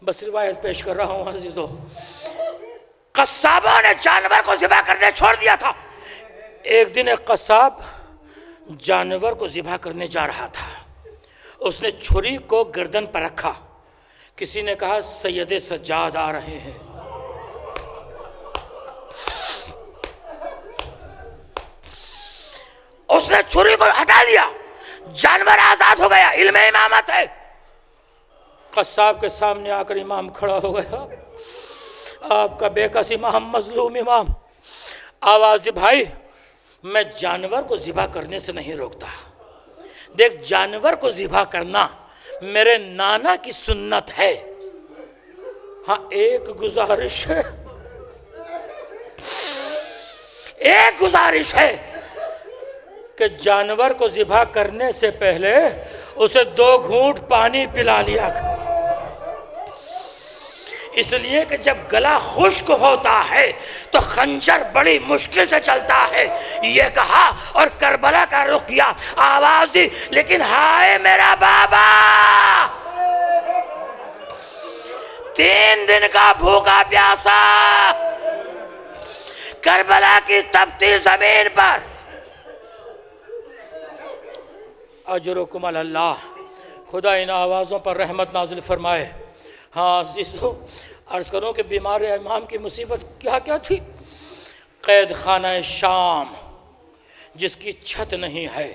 बस रिवायत पेश कर रहा हूँ अजीज़ों, कस्साबों ने जानवर को ज़िबा करने छोड़ दिया था। एक दिन एक कस्साब जानवर को ज़िबा करने जा रहा था, उसने छुरी को गर्दन पर रखा। किसी ने कहा सैयद सज्जाद आ रहे हैं। उसने छुरी को हटा दिया, जानवर आजाद हो गया, इल्म इमामत है। कस्साब के सामने आकर इमाम खड़ा हो गया, आपका बेकस इमाम, मजलूम इमाम। आवाज दी भाई मैं जानवर को ज़िबा करने से नहीं रोकता, देख जानवर को ज़िबा करना मेरे नाना की सुन्नत है। हाँ एक गुजारिश है, एक गुजारिश है कि जानवर को ज़िबा करने से पहले उसे 2 घूंट पानी पिला लिया, इसलिए कि जब गला खुश्क होता है तो खंजर बड़ी मुश्किल से चलता है। ये कहा और करबला का रुख किया, आवाज दी लेकिन हाय मेरा बाबा, 3 दिन का भूखा प्यासा करबला की तपती जमीन पर। अजरुकुम अल्लाह, खुदा इन आवाज़ों पर रहमत नाजिल फरमाए। हाँ अज़ीज़ों, अर्ज़ करूँ कि बीमार इमाम की मुसीबत क्या क्या थी। कैद खाना शाम जिसकी छत नहीं है,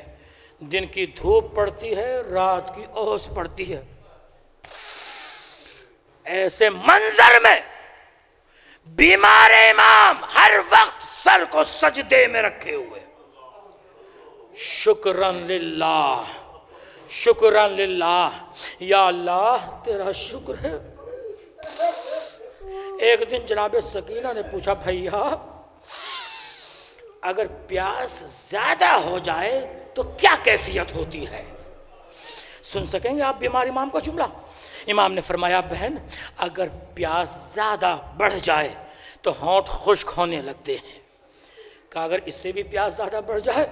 दिन की धूप पड़ती है, रात की ओस पड़ती है, ऐसे मंजर में बीमार इमाम हर वक्त सर को सजदे में रखे हुए, शुक्रन लिल्लाह, शुक्रन लिल्लाह, या अल्लाह तेरा शुक्र है। एक दिन जनाब सकीना ने पूछा भैया अगर प्यास ज्यादा हो जाए तो क्या कैफियत होती है? सुन सकेंगे आप बीमार इमाम का जुमला? इमाम ने फरमाया बहन अगर प्यास ज्यादा बढ़ जाए तो होंठ खुश्क होने लगते हैं। कहा अगर इससे भी प्यास ज्यादा बढ़ जाए,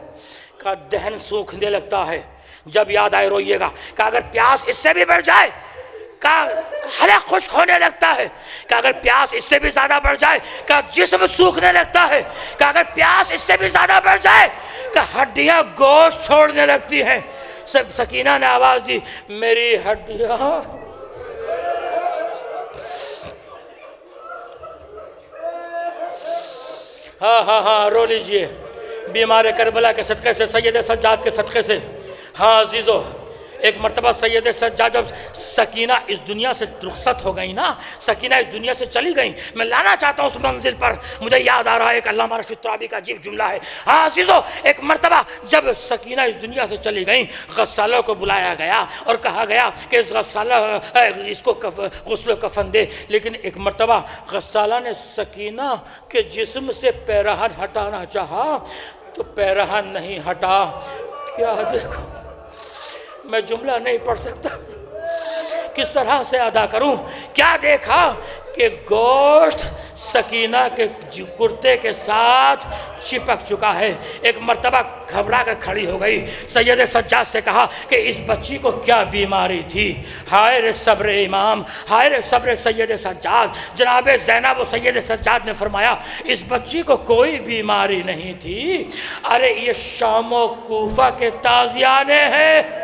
कहा दहन सूखने लगता है, जब याद आए रोइएगा। कहा अगर प्यास इससे भी बढ़ जाए, कहा हलक खुश्क होने लगता है। कहा अगर प्यास इससे भी ज्यादा बढ़ जाए, कहा जिस्म सूखने लगता है। कहा अगर प्यास इससे भी ज्यादा बढ़ जाए, कहा हड्डियां गोश्त छोड़ने लगती हैं। सब सकीना ने आवाज दी मेरी हड्डियां, हाँ हाँ हाँ रो लीजिए बीमार करबला के सदक़े से, सैयद सज्जाद के सदक़े से। हाँ अजीज़ों, एक मर्तबा सैयद सज्जाद जब सकीना इस दुनिया से रुखसत हो गई ना, सकीना इस दुनिया से चली गई, मैं लाना चाहता हूँ उस मंजिल पर, मुझे याद आ रहा है एक अल्लामा रशीद तराबी का अजीब जुमला है। हाँ अजीज़ों, एक मर्तबा जब सकीना इस दुनिया से चली गई, गस्सालों को बुलाया गया और कहा गया कि इस गस्साला इसको गुस्ल कफन दे। लेकिन एक मर्तबा गस्साला ने सकीना के जिस्म से पैरहन हटाना चाहा तो पैरहन नहीं हटा। क्या देखो, मैं जुमला नहीं पढ़ सकता, किस तरह से अदा करूं। क्या देखा कि गोश्त सकीना के कुर्ते के साथ चिपक चुका है। एक मर्तबा घबरा कर खड़ी हो गई, सैयद सज्जाद से कहा कि इस बच्ची को क्या बीमारी थी। हाय रे सब्र इमाम, हाय रे सब्र सैयद सज्जाद। जनाब ज़ैनब व सैयद सज्जाद ने फरमाया इस बच्ची को कोई बीमारी नहीं थी, अरे ये शाम व कूफा के ताजियाने हैं।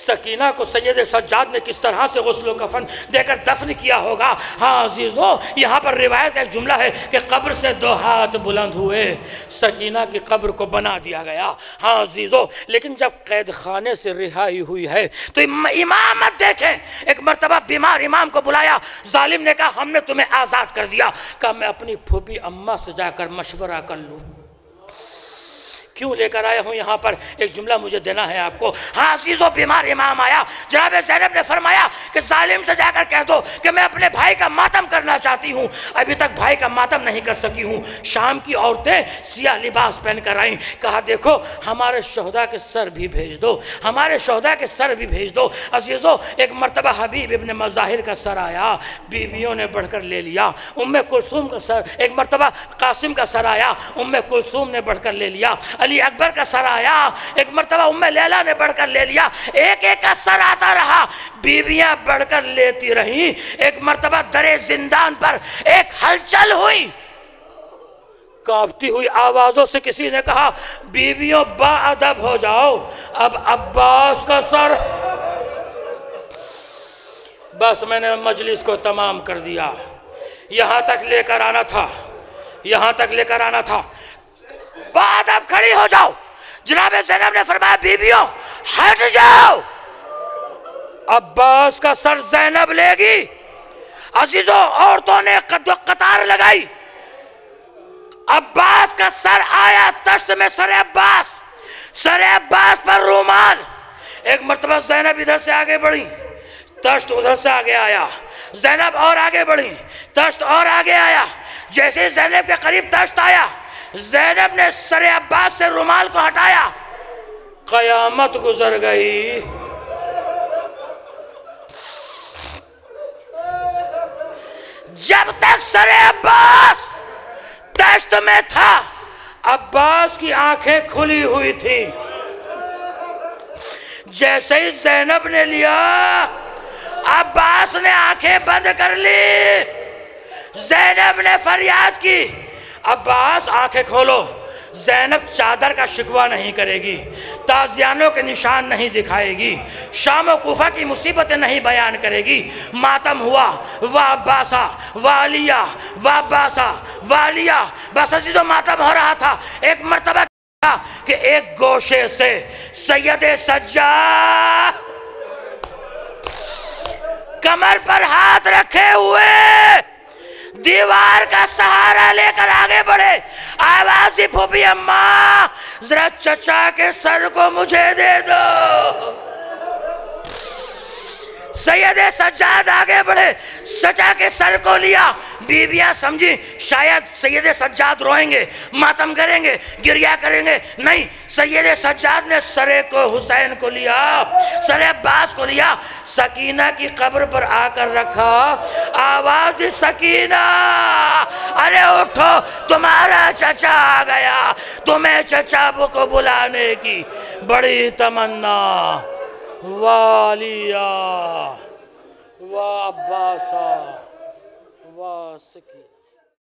सकीना को सैयद सज्जाद ने किस तरह से गुस्ल कफन देकर दफन किया होगा। हाँ अजीज़ो, यहाँ पर रिवायत का एक जुमला है कि कब्र से 2 हाथ बुलंद हुए, सकीना की कब्र को बना दिया गया। हाँ अजीज़ो, लेकिन जब कैद खाने से रिहाई हुई है तो इमामत देखें। एक मरतबा बीमार इमाम को बुलाया, जालिम ने कहा हमने तुम्हें आज़ाद कर दिया। कहा मैं अपनी फूफी अम्मा से जाकर मशवरा कर लूँ। क्यों लेकर आया हूँ यहाँ पर, एक जुमला मुझे देना है आपको। हाँ अजीज़ो, बीमार इमाम आया, जनाब ज़ैनब ने फरमाया कि जालिम से जाकर कह दो कि मैं अपने भाई का मातम करना चाहती हूँ, अभी तक भाई का मातम नहीं कर सकी हूँ। शाम की औरतें सिया लिबास पहन कर आईं, कहा देखो हमारे शहदा के सर भी भेज दो, हमारे शहदा के सर भी भेज दो। अजीज़ो, एक मरतबा हबीब इब्न मज़ाहिर का सर आया, बीवियों ने बढ़कर ले लिया। उम्मे कुलसूम का सर, एक मरतबा कासिम का सर आया, उम्मे कुलसूम ने बढ़कर ले लिया। अली अकबर का सर आया, एक मरतबा उम्मे लैला ने बढ़कर ले लिया। एक एक का सर आता रहा, बीवियां बढ़कर लेती रहीं। एक मरतबा दरे जिंदान पर एक हलचल हुई, कांपती हुई आवाजों से किसी ने कहा बीवियों बाअदब हो जाओ, अब अब्बास का सर। बस मैंने मजलिस को तमाम कर दिया, यहां तक लेकर आना था, यहां तक लेकर आना था। बाद अब खड़ी हो जाओ। जनाब ज़ैनब ने फरमाया बीवियों हट जाओ, अब्बास का सर ज़ैनब लेगी। अजीजों, औरतों ने कतार लगाई, अब्बास का सर आया तश्त में, सर अब्बास पर रूमाल। एक मरतबा ज़ैनब इधर से आगे बढ़ी, तश्त उधर से आगे आया, ज़ैनब और आगे बढ़ी, तश्त और आगे आया। जैसे ज़ैनब के करीब तश्त आया, ज़ैनब ने सर अब्बास से रुमाल को हटाया, कयामत गुजर गई। जब तक सर अब्बास तश्त में था, अब्बास की आंखें खुली हुई थी। जैसे ही ज़ैनब ने लिया, अब्बास ने आंखें बंद कर ली। ज़ैनब ने फरियाद की अब्बास आंखें खोलो। ज़ैनब चादर का शिकवा नहीं करेगी, ताजियानों के निशान नहीं दिखाएगी, शाम और कूफा की मुसीबतें नहीं बयान करेगी। मातम हुआ, वाह अब्बासा वालिया, वाह अब्बासा वालिया। बस अजीज़ों, मातम हो रहा था। एक मर्तबा कि एक गोशे से सैयद सज्जाद कमर पर हाथ रखे हुए दीवार का सहारा लेकर आगे बढ़े। आवाज दी फूफी अम्मा जरा चचा के सर को मुझे दे दो। सैयद सज्जाद आगे बढ़े, चचा के सर को लिया। बीबियां समझी शायद सैयद सज्जाद रोएंगे, मातम करेंगे, गिरिया करेंगे। नहीं, सैयद सज्जाद ने सरे को हुसैन को लिया, सरे अब्बास को लिया, सकीना की कब्र पर आकर रखा। आवाज सकीना, अरे उठो, तुम्हारा चचा आ गया, तुम्हें चचा को बुलाने की बड़ी तमन्ना। वालिया, वाह अब्बासा, वाह सकीना।